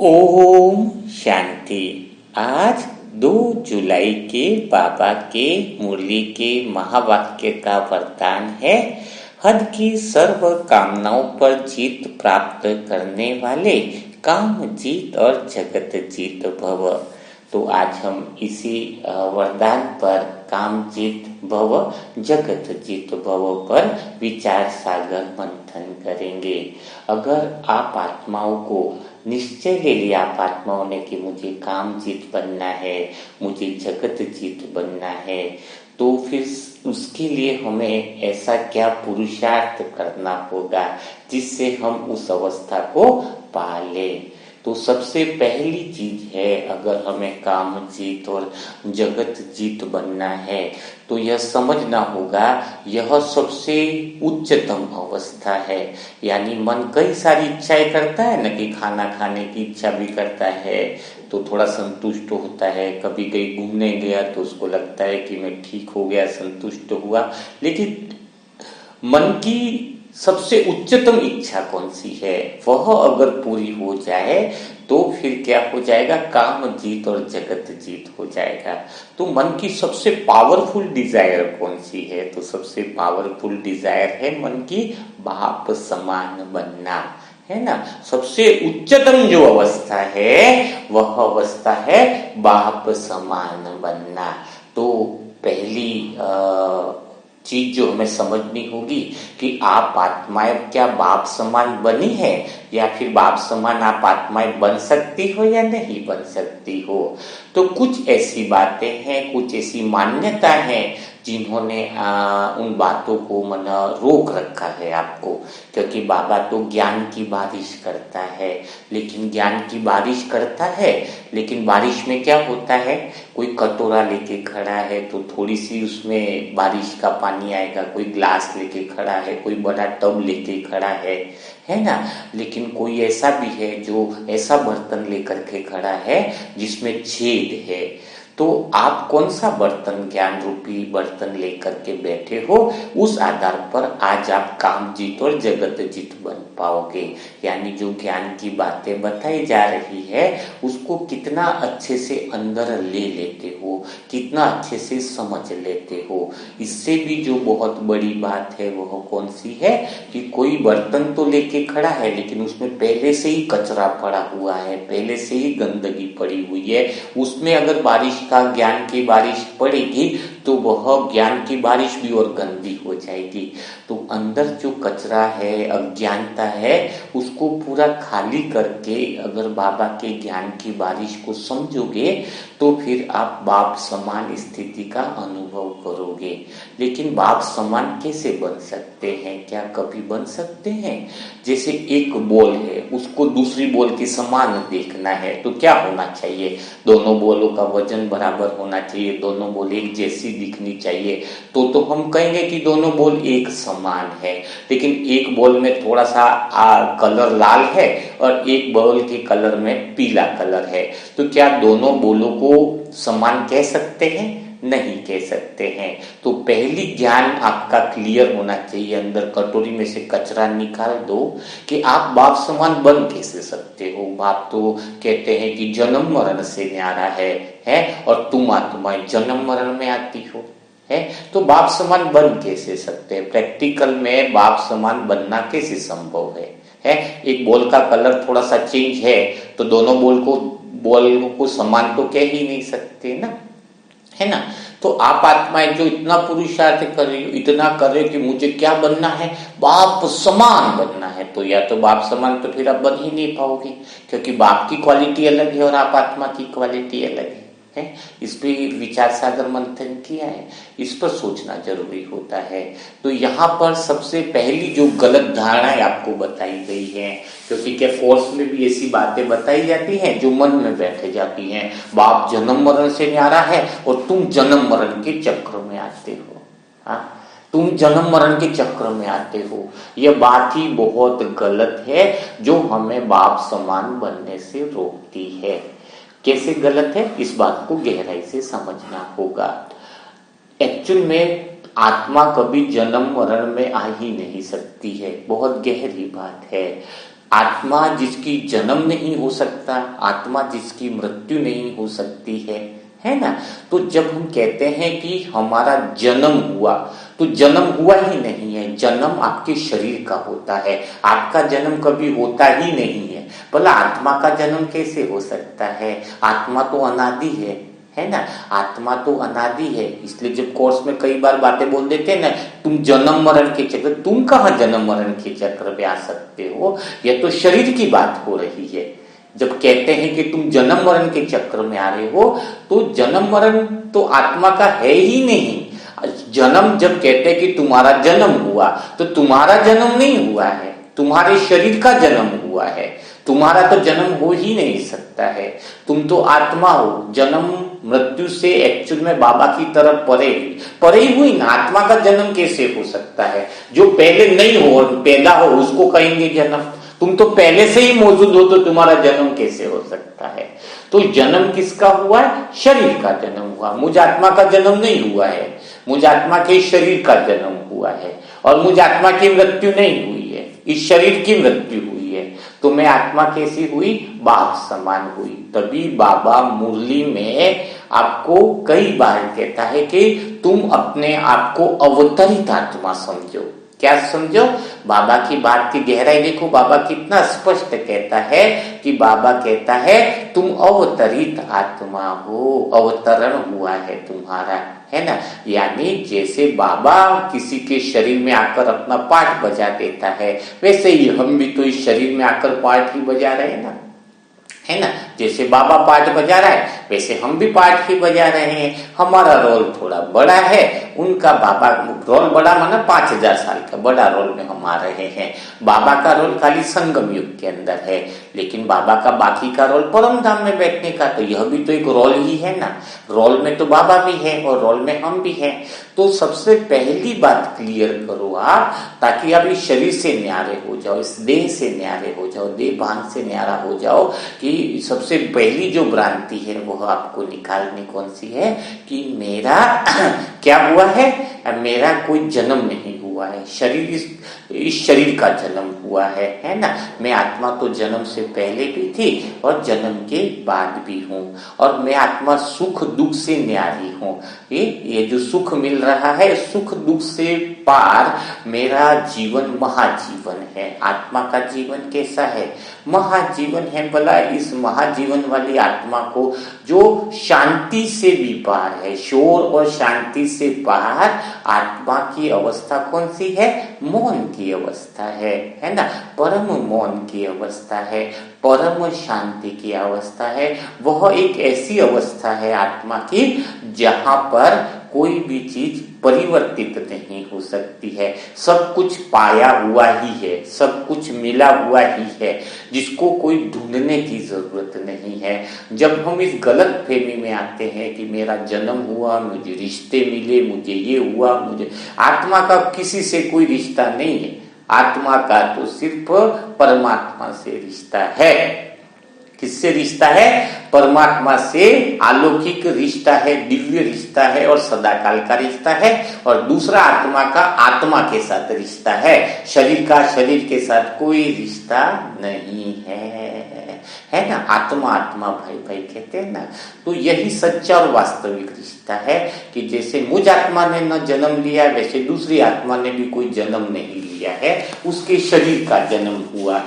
ओम शांति। आज 2 जुलाई के बाबा के मुरली के महावाक्य का वरदान है। हद की सर्व कामनाओं पर जीत प्राप्त करने वाले काम जीत और जगत जीत भव। तो आज हम इसी वरदान पर काम जीत भव जगत जीत भव पर विचार सागर मंथन करेंगे। अगर आप आत्माओं को निश्चय ले लिया आप आत्माओं ने कि मुझे काम जीत बनना है, मुझे जगत जीत बनना है, तो फिर उसके लिए हमें ऐसा क्या पुरुषार्थ करना होगा जिससे हम उस अवस्था को पा लें। तो सबसे पहली चीज है, अगर हमें काम जीत और जगत जीत बनना है तो यह समझना होगा यह सबसे उच्चतम अवस्था है। यानी मन कई सारी इच्छाएं करता है न, कि खाना खाने की इच्छा भी करता है तो थोड़ा संतुष्ट होता है, कभी कहीं घूमने गया तो उसको लगता है कि मैं ठीक हो गया, संतुष्ट हुआ। लेकिन मन की सबसे उच्चतम इच्छा कौन सी है, वह अगर पूरी हो जाए तो फिर क्या हो जाएगा, काम जीत और जगत जीत हो जाएगा। तो मन की सबसे पावरफुल डिजायर कौन सी है, तो सबसे पावरफुल डिजायर है मन की बाप समान बनना, है ना। सबसे उच्चतम जो अवस्था है वह अवस्था है बाप समान बनना। तो पहली चीज जो हमें समझनी होगी कि आप आत्माएं क्या बाप समान बनी है, या फिर बाप समान आप आत्माएं बन सकती हो या नहीं बन सकती हो। तो कुछ ऐसी बातें हैं, कुछ ऐसी मान्यता है जिन्होंने उन बातों को रोक रखा है आपको। क्योंकि बाबा तो ज्ञान की बारिश करता है, लेकिन ज्ञान की बारिश करता है लेकिन बारिश में क्या होता है, कोई कटोरा लेके खड़ा है तो थोड़ी सी उसमें बारिश का पानी आएगा, कोई ग्लास लेके खड़ा है, कोई बड़ा टब लेके खड़ा है ना। लेकिन कोई ऐसा भी है जो ऐसा बर्तन लेकर के खड़ा है जिसमें छेद है। तो आप कौन सा बर्तन, ज्ञान रूपी बर्तन लेकर के बैठे हो, उस आधार पर आज आप काम जीत और जगत जीत बन पाओगे। यानी जो ज्ञान की बातें बताई जा रही है उसको कितना अच्छे से अंदर ले लेते हो, कितना अच्छे से समझ लेते हो। इससे भी जो बहुत बड़ी बात है वह कौन सी है कि कोई बर्तन तो लेके खड़ा है लेकिन उसमें पहले से ही कचरा पड़ा हुआ है, पहले से ही गंदगी पड़ी हुई है। उसमें अगर बारिश का ज्ञान की बारिश पड़ेगी तो वह ज्ञान की बारिश भी और गंदी हो जाएगी। तो अंदर जो कचरा है, अज्ञानता है, उसको पूरा खाली करके अगर बाबा के ज्ञान की बारिश को समझोगे तो फिर आप बाप समान स्थिति का अनुभव करोगे। लेकिन बाप समान कैसे बन सकते हैं, क्या कभी बन सकते हैं? जैसे एक बॉल है, उसको दूसरी बॉल के समान देखना है तो क्या होना चाहिए, दोनों बॉलों का वजन बराबर होना चाहिए, दोनों बॉल एक जैसी दिखनी चाहिए। तो हम कहेंगे कि दोनों बॉल एक समान है। लेकिन एक बॉल में थोड़ा सा कलर लाल है और एक बॉल के कलर में पीला कलर है, तो क्या दोनों बॉलों को समान कह सकते हैं? नहीं कह सकते हैं। तो पहली ज्ञान आपका क्लियर होना चाहिए, अंदर कटोरी में से कचरा निकाल दो कि आप बाप समान बन कैसे सकते हो। बाप तो कहते हैं कि जन्म मरण से न्यारा है और तुम आत्माएं जन्म मरण में आती हो, है तो बाप समान बन कैसे सकते हैं? प्रैक्टिकल में बाप समान बनना कैसे संभव है? एक बॉल का कलर थोड़ा सा चेंज है तो दोनों बॉल को समान तो कह ही नहीं सकते ना, है ना। तो आप आत्माएं जो इतना पुरुषार्थ कर रही हो, इतना कर रहे हो कि मुझे क्या बनना है, बाप समान बनना है, तो या तो बाप समान तो फिर आप बन ही नहीं पाओगे, क्योंकि बाप की क्वालिटी अलग है और आप आत्मा की क्वालिटी अलग है। इस पे विचार सागर मंथन किया है, इस पर सोचना जरूरी होता है। तो यहाँ पर सबसे पहली जो गलत धारणाएं आपको बताई गई है, क्योंकि क्या कोर्स में भी ऐसी बातें बताई जाती हैं जो मन में बैठ जाती हैं। बाप जन्म मरण से न्यारा है और तुम जन्म मरण के चक्र में आते हो। तुम जन्म मरण के चक्र में आते हो, यह बात ही बहुत गलत है जो हमें बाप समान बनने से रोकती है। कैसे गलत है, इस बात को गहराई से समझना होगा। एक्चुअल में आत्मा कभी जन्म मरण में आ ही नहीं सकती है, बहुत गहरी बात है। आत्मा जिसकी जन्म नहीं हो सकता, आत्मा जिसकी मृत्यु नहीं हो सकती है ना। तो जब हम कहते हैं कि हमारा जन्म हुआ, तो जन्म हुआ ही नहीं है, जन्म आपके शरीर का होता है, आपका जन्म कभी होता ही नहीं है। भला आत्मा का जन्म कैसे हो सकता है? आत्मा तो अनादि है ना, आत्मा तो अनादि है। इसलिए जब कोर्स में कई बार बातें बोल देते हैं ना, तुम जन्म मरण के चक्र, तुम कहाँ जन्म मरण के चक्र में आ सकते हो? यह तो शरीर की बात हो रही है। जब कहते हैं कि तुम जन्म मरण के चक्र में आ रहे हो, तो जन्म मरण तो आत्मा का है ही नहीं। जन्म जब कहते हैं कि तुम्हारा जन्म हुआ, तो तुम्हारा जन्म नहीं हुआ है, तुम्हारे शरीर का जन्म हुआ है। तुम्हारा तो जन्म हो ही नहीं सकता है, तुम तो आत्मा हो। जन्म मृत्यु से एक्चुअल में बाबा की तरफ परे हुई ना, आत्मा का जन्म कैसे हो सकता है? जो पहले नहीं हो और पैदा हो उसको कहेंगे जन्म। तुम तो पहले से ही मौजूद हो, तो तुम्हारा जन्म कैसे हो सकता है? तो जन्म किसका हुआ है? शरीर का जन्म हुआ। मुझ आत्मा का जन्म नहीं हुआ है, मुझ आत्मा के शरीर का जन्म हुआ है। और मुझ आत्मा की मृत्यु नहीं हुई है, इस शरीर की मृत्यु हुई है। तो मैं आत्मा कैसी हुई? बाप समान हुई। तभी बाबा मुरली में आपको कई बार कहता है कि तुम अपने आप को अवतरित आत्मा समझो। क्या समझो? बाबा की बात की गहराई देखो, बाबा कितना स्पष्ट कहता है कि बाबा कहता है तुम अवतरित आत्मा हो, अवतरण हुआ है तुम्हारा, है ना। यानी जैसे बाबा किसी के शरीर में आकर अपना पाठ बजा देता है, वैसे ही हम भी तो इस शरीर में आकर पाठ ही बजा रहे हैं ना, है ना। जैसे बाबा पाठ बजा रहा है, वैसे हम भी पाठ ही बजा रहे हैं। हमारा रोल थोड़ा बड़ा है, उनका बाबा रोल बड़ा माना 5000 साल का बड़ा रोल में हम आ रहे हैं। बाबा का रोल खाली संगम युग के अंदर है, लेकिन बाबा का बाकी का रोल परम धाम में बैठने का, तो यह भी तो एक रोल ही है ना। रोल में तो बाबा भी है और रोल में हम भी हैं। तो सबसे पहली बात क्लियर करो आप, ताकि आप इस शरीर से न्यारे हो जाओ, इस देह से न्यारे हो जाओ, देह भान से न्यारा हो जाओ। कि सबसे पहली जो भ्रांति है वो आपको निकालनी कौन सी है? कि मेरा क्या हुआ है? मेरा कोई जन्म नहीं हुआ है, शरीर इस शरीर का जन्म हुआ है ना। मैं आत्मा तो जन्म से पहले भी थी और जन्म के बाद भी हूँ, और मैं आत्मा सुख दुख से न्यारी हूँ। ये जो सुख मिल रहा है, सुख दुख से पार मेरा जीवन महाजीवन है। आत्मा का जीवन कैसा है? महाजीवन है। भला इस महाजीवन वाली आत्मा को जो शांति से भी पार है, शोर और शांति से पार आत्मा की अवस्था कौन सी है? मौन की अवस्था है ना। परम मौन की अवस्था है, परम शांति की अवस्था है। वह एक ऐसी अवस्था है आत्मा की जहां पर कोई भी चीज परिवर्तित नहीं हो सकती है। सब कुछ पाया हुआ ही है, सब कुछ मिला हुआ ही है, जिसको कोई ढूंढने की जरूरत नहीं है। जब हम इस गलत फहमी में आते हैं कि मेरा जन्म हुआ, मुझे रिश्ते मिले, मुझे ये हुआ, मुझे, आत्मा का किसी से कोई रिश्ता नहीं है। आत्मा का तो सिर्फ परमात्मा से रिश्ता है। किससे रिश्ता है? परमात्मा से अलौकिक रिश्ता है, दिव्य रिश्ता है और सदाकाल का रिश्ता है। और दूसरा आत्मा का आत्मा के साथ रिश्ता है, शरीर का शरीर के साथ कोई रिश्ता नहीं है ना। आत्मा आत्मा भाई भाई कहते हैं ना। तो यही सच्चा और वास्तविक रिश्ता है कि जैसे मुझ आत्मा ने न जन्म लिया, वैसे दूसरी आत्मा ने भी कोई जन्म नहीं लिया है, उसके शरीर का जन्म हुआ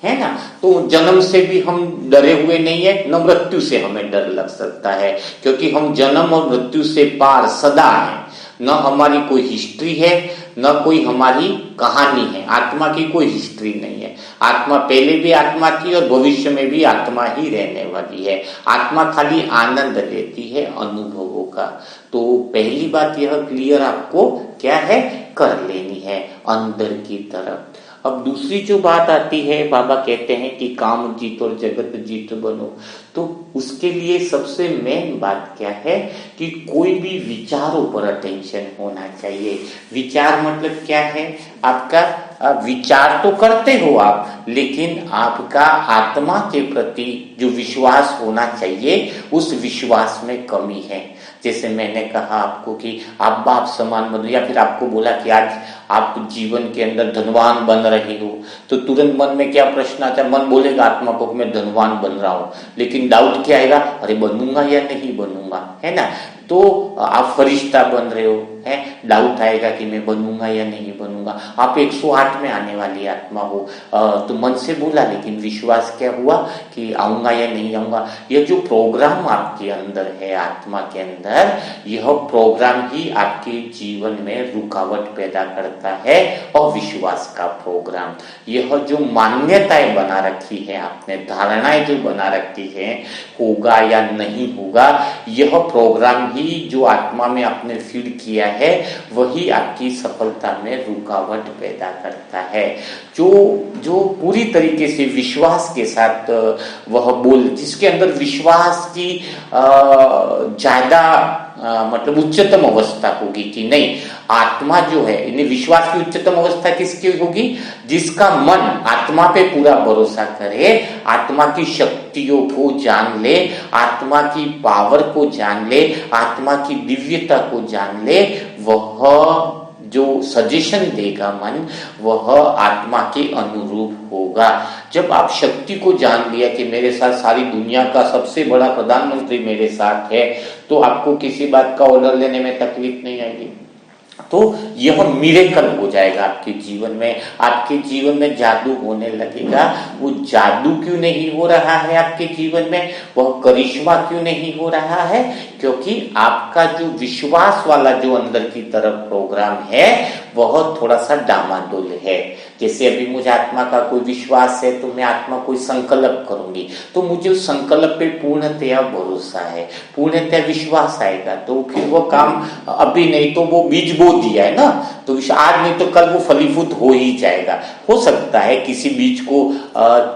है ना। तो जन्म से भी हम डरे हुए नहीं है, न मृत्यु से हमें डर लग सकता है, क्योंकि हम जन्म और मृत्यु से पार सदा हैं। न हमारी कोई हिस्ट्री है, न कोई हमारी कहानी है। आत्मा की कोई हिस्ट्री नहीं है। आत्मा पहले भी आत्मा थी और भविष्य में भी आत्मा ही रहने वाली है। आत्मा खाली आनंद लेती है अनुभवों का। तो पहली बात यह क्लियर आपको क्या है कर लेनी है अंदर की तरफ। अब दूसरी जो बात आती है, बाबा कहते हैं कि काम जीत और जगत जीत बनो। तो उसके लिए सबसे मेन बात क्या है कि कोई भी विचारों पर अटेंशन होना चाहिए। विचार मतलब क्या है? आपका विचार तो करते हो आप, लेकिन आपका आत्मा के प्रति जो विश्वास होना चाहिए, उस विश्वास में कमी है। जैसे मैंने कहा आपको कि आप बाप समान बनो, या फिर आपको बोला कि आज आप जीवन के अंदर धनवान बन रहे हो, तो तुरंत मन में क्या प्रश्न आता है? मन बोलेगा आत्मा को कि मैं धनवान बन रहा हूं, लेकिन डाउट क्या आएगा? अरे बनूंगा या नहीं बनूंगा, है ना। तो आप फरिश्ता बन रहे हो, है, डाउट आएगा कि मैं बनूंगा या नहीं बनूंगा। आप 108 में आने वाली आत्मा हो, तो मन से बोला, लेकिन विश्वास क्या हुआ कि आऊंगा या नहीं आऊंगा। यह जो प्रोग्राम आपके अंदर है, आत्मा के अंदर, यह प्रोग्राम ही आपके जीवन में रुकावट पैदा करता है। और विश्वास का प्रोग्राम, यह जो मान्यताएं बना रखी है आपने, धारणाएं जो बना रखी है, होगा या नहीं होगा, यह प्रोग्राम ही जो आत्मा में आपने फीड किया है, वही आपकी सफलता में रुकावट पैदा करता है। जो पूरी तरीके से विश्वास के साथ वह बोल, जिसके अंदर विश्वास की ज्यादा मतलब उच्चतम अवस्था होगी कि नहीं, आत्मा जो है, इन्हें विश्वास की उच्चतम अवस्था किसकी होगी? जिसका मन आत्मा पे पूरा भरोसा करे, आत्मा की शक्तियों को जान ले, आत्मा की पावर को जान ले, आत्मा की दिव्यता को जान ले, वह जो सजेशन देगा मन, वह आत्मा के अनुरूप होगा। जब आप शक्ति को जान लिया कि मेरे साथ सारी दुनिया का सबसे बड़ा प्रधानमंत्री मेरे साथ है, तो आपको किसी बात का ऑर्डर लेने में तकलीफ नहीं आएगी। तो यह मिरेकल हो जाएगा आपके जीवन में, आपके जीवन में जादू होने लगेगा। वो जादू क्यों नहीं हो रहा है आपके जीवन में, वह करिश्मा क्यों नहीं हो रहा है? क्योंकि आपका जो विश्वास वाला जो अंदर की तरफ प्रोग्राम है, वह थोड़ा सा डामाडोल है। जैसे अभी मुझे आत्मा का कोई विश्वास है, तो मैं आत्मा कोई संकल्प करूंगी, तो मुझे उस संकल्प पे पूर्णतया भरोसा है, पूर्णतया विश्वास आएगा, तो फिर वो काम अभी नहीं तो वो बीज बो दिया है ना, तो आज नहीं तो कल वो फलीभूत हो ही जाएगा। हो सकता है किसी बीज को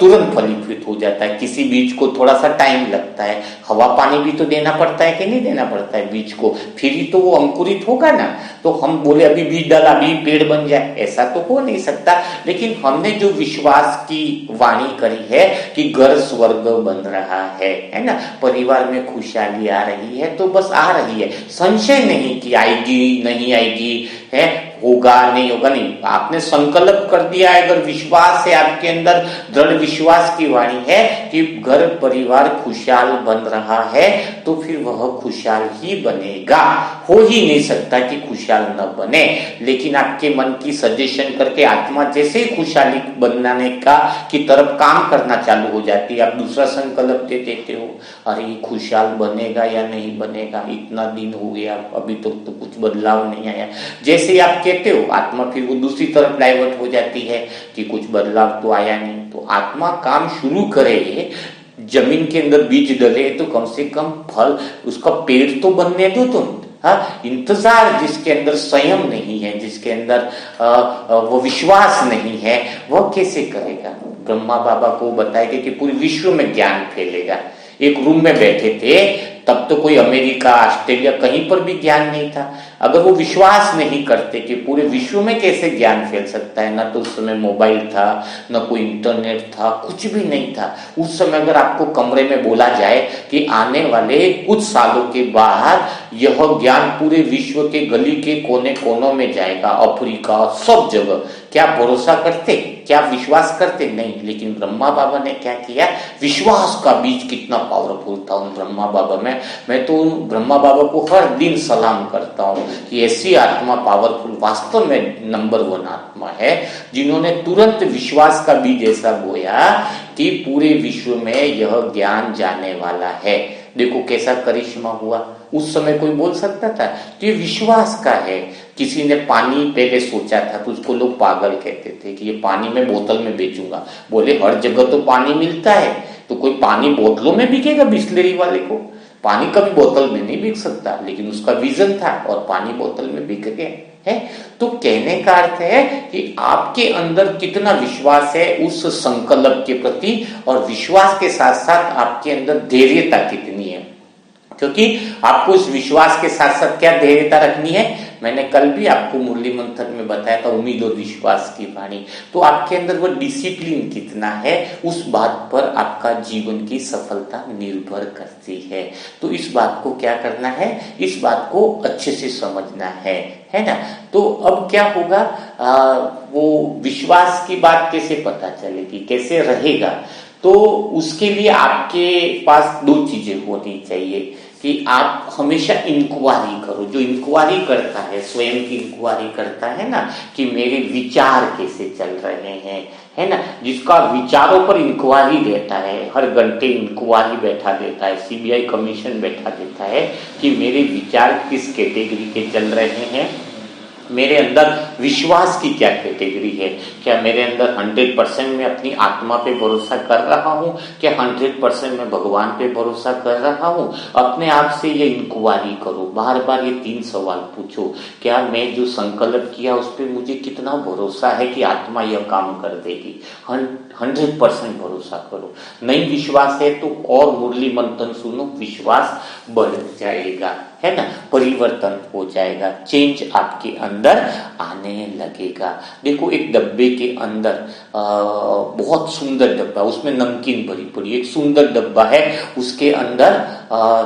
तुरंत फलीभूत हो जाता है, किसी बीज को थोड़ा सा टाइम लगता है, हवा पानी भी तो देना पड़ता है कि नहीं देना पड़ता है बीज को, फिर ही तो वो अंकुरित होगा ना। तो हम बोले अभी बीज डाला अभी पेड़ बन जाए, ऐसा तो हो नहीं सकता। लेकिन हमने जो विश्वास की वाणी करी है कि घर स्वर्ग बन रहा है ना, परिवार में खुशहाली आ रही है, तो बस आ रही है, संशय नहीं कि आएगी नहीं आएगी, है, होगा नहीं होगा, नहीं, आपने संकल्प कर दिया है। अगर विश्वास है आपके अंदर, दृढ़ विश्वास की वाणी है कि घर परिवार खुशहाल बन रहा है, तो फिर वह खुशहाल ही बनेगा। हो ही नहीं सकता कि खुशहाल न बने। लेकिन आपके मन की सजेशन करके आत्मा जैसे ही खुशहाली बनाने का की तरफ काम करना चालू हो जाती है, आप दूसरा संकल्प दे देते हो, अरे खुशहाल बनेगा या नहीं बनेगा, इतना दिन हो गया अभी तो कुछ बदलाव नहीं आया। जैसे ही आप कहते हो, आत्मा फिर वो दूसरी तरफ डाइवर्ट हो जाती है कि कुछ बदलाव तो आया नहीं। तो आत्मा काम शुरू करे, जमीन के अंदर बीज डले, तो कम से कम फल, उसका पेड़ तो बनने दो तुम। हाँ, इंतजार, जिसके अंदर संयम नहीं है, जिसके अंदर वो विश्वास नहीं है, वह कैसे करेगा? ब्रह्मा बाबा को बताएगा कि पूरे विश्व में ज्ञान फैलेगा। एक रूम में बैठे थे, तब तो कोई अमेरिका ऑस्ट्रेलिया कहीं पर भी ज्ञान नहीं था। अगर वो विश्वास नहीं करते कि पूरे विश्व में कैसे ज्ञान फैल सकता है, ना तो उस समय मोबाइल था, ना कोई इंटरनेट था, कुछ भी नहीं था। उस समय अगर आपको कमरे में बोला जाए कि आने वाले कुछ सालों के बाद यह ज्ञान पूरे विश्व के गली के कोने कोनों में जाएगा, अफ्रीका सब जगह, क्या भरोसा करते? क्या विश्वास करते? नहीं। लेकिन ब्रह्मा बाबा ने क्या किया? विश्वास का बीज कितना पावरफुल था उन ब्रह्मा बाबा में। मैं तो ब्रह्मा बाबा को हर दिन सलाम करता हूँ कि ऐसी आत्मा पावरफुल, वास्तव में नंबर 1 आत्मा है, जिन्होंने तुरंत विश्वास का बीज ऐसा बोया कि पूरे विश्व में यह ज्ञान जाने वाला है। देखो कैसा करिश्मा हुआ। उस समय कोई बोल सकता था? तो ये विश्वास का है। किसी ने पानी पहले सोचा था तो उसको लोग पागल कहते थे कि ये पानी मैं बोतल में बेचूंगा। बोले हर जगह तो पानी मिलता है, तो कोई पानी बोतलों में बिकेगा? बिस्लरी वाले को पानी कभी बोतल में नहीं बिक सकता, लेकिन उसका विजन था और पानी बोतल में बिक गया है। तो कहने का अर्थ है कि आपके अंदर कितना विश्वास है उस संकल्प के प्रति, और विश्वास के साथ साथ आपके अंदर धैर्यता कितनी है। क्योंकि आपको इस विश्वास के साथ साथ क्या धैर्यता रखनी है? मैंने कल भी आपको मुरली मंथन में बताया था, उम्मीद और विश्वास की वाणी। तो आपके अंदर वो डिसिप्लिन कितना है, उस बात पर आपका जीवन की सफलता निर्भर करती है। तो इस बात को क्या करना है, इस बात को अच्छे से समझना है ना। तो अब क्या होगा, वो विश्वास की बात कैसे पता चलेगी, कैसे रहेगा, तो उसके लिए आपके पास दो चीजें होनी चाहिए कि आप हमेशा इंक्वायरी करो। जो इंक्वायरी करता है, स्वयं की इंक्वायरी करता है ना, कि मेरे विचार कैसे चल रहे हैं, है ना, जिसका विचारों पर इंक्वायरी देता है, हर घंटे इंक्वायरी बैठा देता है, सीबीआई कमीशन बैठा देता है कि मेरे विचार किस कैटेगरी के चल रहे हैं, मेरे अंदर विश्वास की क्या कैटेगरी है, क्या मेरे अंदर 100% मैं अपनी आत्मा पे भरोसा कर रहा हूँ, क्या 100% मैं भगवान पे भरोसा कर रहा हूँ। अपने आप से ये इंक्वायरी करो, बार बार ये 3 सवाल पूछो, क्या मैं जो संकल्प किया उस पर मुझे कितना भरोसा है कि आत्मा यह काम कर देगी। 100% भरोसा करो। नहीं विश्वास है तो और मुरली मंथन सुनो, विश्वास बढ़ जाएगा, है ना, परिवर्तन हो जाएगा, चेंज आपके अंदर आने लगेगा। देखो एक डब्बे के अंदर बहुत सुंदर डब्बा, उसमें नमकीन भरी पड़ी, एक सुंदर डब्बा है, उसके अंदर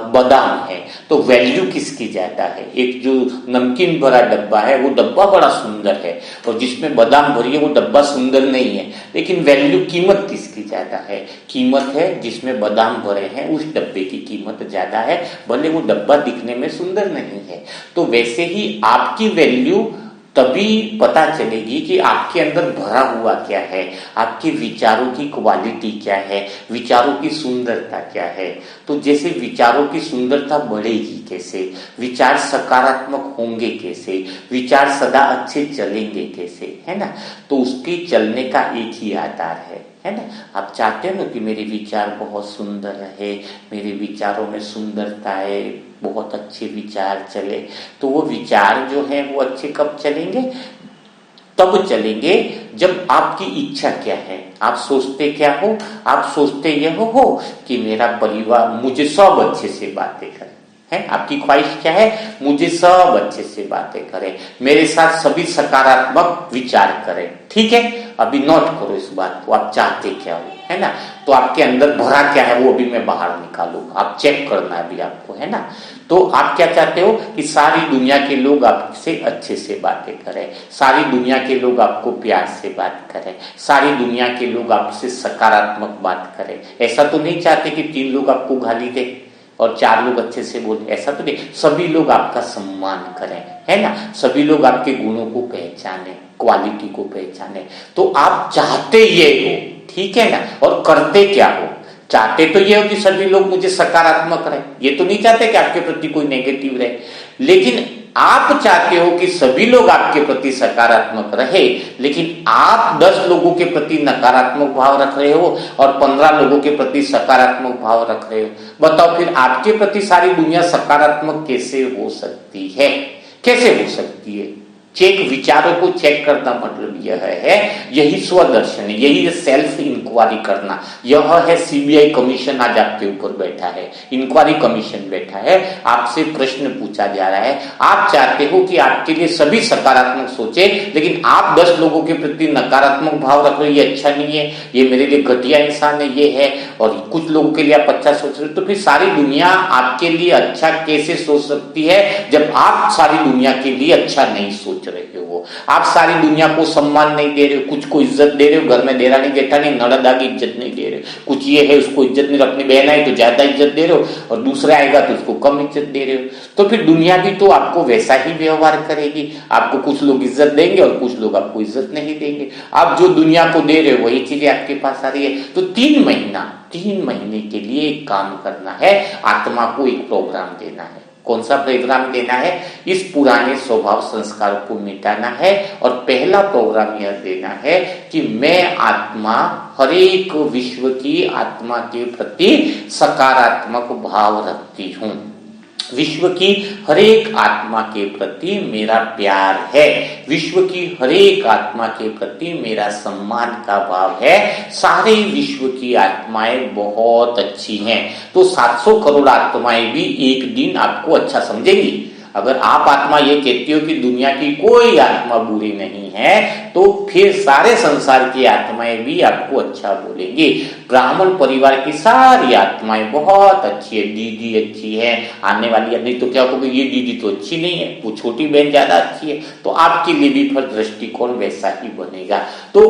बादाम है, तो वैल्यू किसकी ज्यादा है। एक जो नमकीन भरा डब्बा है वो डब्बा बड़ा सुंदर है, और जिसमें बादाम भरी है वो डब्बा सुंदर नहीं है, लेकिन वैल्यू कीमत किसकी ज्यादा है। कीमत है जिसमें बादाम भरे हैं, उस डब्बे की कीमत ज्यादा है, भले वो डब्बा दिखने में सुंदर नहीं है। तो वैसे ही आपकी वैल्यू तभी पता चलेगी कि आपके अंदर भरा हुआ क्या है, आपके विचारों की क्वालिटी क्या है, विचारों की सुंदरता क्या है। तो जैसे विचारों की सुंदरता बढ़ेगी कैसे, विचार सकारात्मक होंगे कैसे, विचार सदा अच्छे चलेंगे कैसे, है ना। तो उसके चलने का एक ही आधार है ना। आप चाहते हो ना कि मेरे विचार बहुत सुंदर रहे, मेरे विचारों में सुंदरता है, बहुत अच्छे विचार चले। तो वो विचार जो है वो अच्छे कब चलेंगे, तब चलेंगे जब आपकी इच्छा क्या है, आप सोचते क्या हो। आप सोचते यह हो कि मेरा परिवार मुझे सब अच्छे से बातें करे, है। आपकी ख्वाहिश क्या है, मुझे सब अच्छे से बातें करे, मेरे साथ सभी सकारात्मक विचार करें। ठीक है, अभी नोट करो इस बात को, आप चाहते क्या हो, है ना। तो आपके अंदर भरा क्या है वो अभी मैं बाहर निकालूंगा, आप चेक करना अभी आपको, है ना। तो आप क्या चाहते हो कि सारी दुनिया के लोग आपसे अच्छे से बातें करें, सारी दुनिया के लोग आपको प्यार से बात करें, सारी दुनिया के लोग आपसे सकारात्मक बात करें। ऐसा तो नहीं चाहते कि 3 लोग आपको गाली दे और 4 लोग अच्छे से बोले, ऐसा तो नहीं। सभी लोग आपका सम्मान करें, है ना, सभी लोग आपके गुणों को पहचाने, क्वालिटी को पहचाने। तो आप चाहते ये हो, ठीक है ना, और करते क्या हो। चाहते तो ये हो कि सभी लोग मुझे सकारात्मक रहे, ये तो नहीं चाहते कि आपके प्रति कोई नेगेटिव रहे, लेकिन आप चाहते हो कि सभी लोग आपके प्रति सकारात्मक रहे, लेकिन आप 10 लोगों के प्रति नकारात्मक भाव रख रहे हो और 15 लोगों के प्रति सकारात्मक भाव रख रहे हो। बताओ फिर आपके प्रति सारी दुनिया सकारात्मक कैसे हो सकती है, कैसे हो सकती है। चेक, विचारों को चेक करना मतलब यह है, यही स्वदर्शन है, यही है सेल्फ इंक्वायरी करना। यह है सीबीआई कमीशन आज आपके ऊपर बैठा है, इंक्वायरी कमीशन बैठा है, आपसे प्रश्न पूछा जा रहा है। आप चाहते हो कि आपके लिए सभी सकारात्मक सोचे, लेकिन आप 10 लोगों के प्रति नकारात्मक भाव रख रहे हो, ये अच्छा नहीं है, ये मेरे लिए घटिया इंसान है, ये है। और कुछ लोगों के लिए आप अच्छा सोच रहे हो, तो फिर सारी दुनिया आपके लिए अच्छा कैसे सोच सकती है जब आप सारी दुनिया के लिए अच्छा नहीं सोच रहे हो। आप सारी दुनिया को सम्मान नहीं दे रहे हो, कुछ को इज्जत दे रहे हो, घर में देरानी जेठानी ननद आगे इज्जत नहीं दे रहे हो, कुछ ये है उसको इज्जत नहीं, अपनी बहन आई तो ज्यादा इज्जत दे रहे हो और दूसरा आएगा तो उसको कम इज्जत दे रहे हो। तो फिर दुनिया भी तो आपको वैसा ही व्यवहार करेगी, आपको कुछ लोग इज्जत देंगे और कुछ लोग आपको इज्जत नहीं देंगे। आप जो दुनिया को दे रहे हो वही चीजें आपके पास आ रही है। तो 3 महीने के लिए एक काम करना है, आत्मा को एक प्रोग्राम देना है। कौन सा प्रोग्राम देना है, इस पुराने स्वभाव संस्कार को मिटाना है। और पहला प्रोग्राम यह देना है कि मैं आत्मा हर एक विश्व की आत्मा के प्रति सकारात्मक भाव रखती हूँ, विश्व की हर एक आत्मा के प्रति मेरा प्यार है, विश्व की हर एक आत्मा के प्रति मेरा सम्मान का भाव है, सारे विश्व की आत्माएं बहुत अच्छी हैं। तो 700 करोड़ आत्माएं भी एक दिन आपको अच्छा समझेंगी। अगर आप आत्मा ये कहती हो कि दुनिया की कोई आत्मा बुरी नहीं है, तो फिर सारे संसार की आत्माएं भी आपको अच्छा बोलेंगी। ब्राह्मण परिवार की सारी आत्माएं बहुत अच्छी है, दीदी अच्छी है, आने वाली नहीं तो क्या कहोगे ये दीदी तो अच्छी नहीं है, वो छोटी बहन ज्यादा अच्छी है, तो आपके लिए भी फिर दृष्टिकोण वैसा ही बनेगा। तो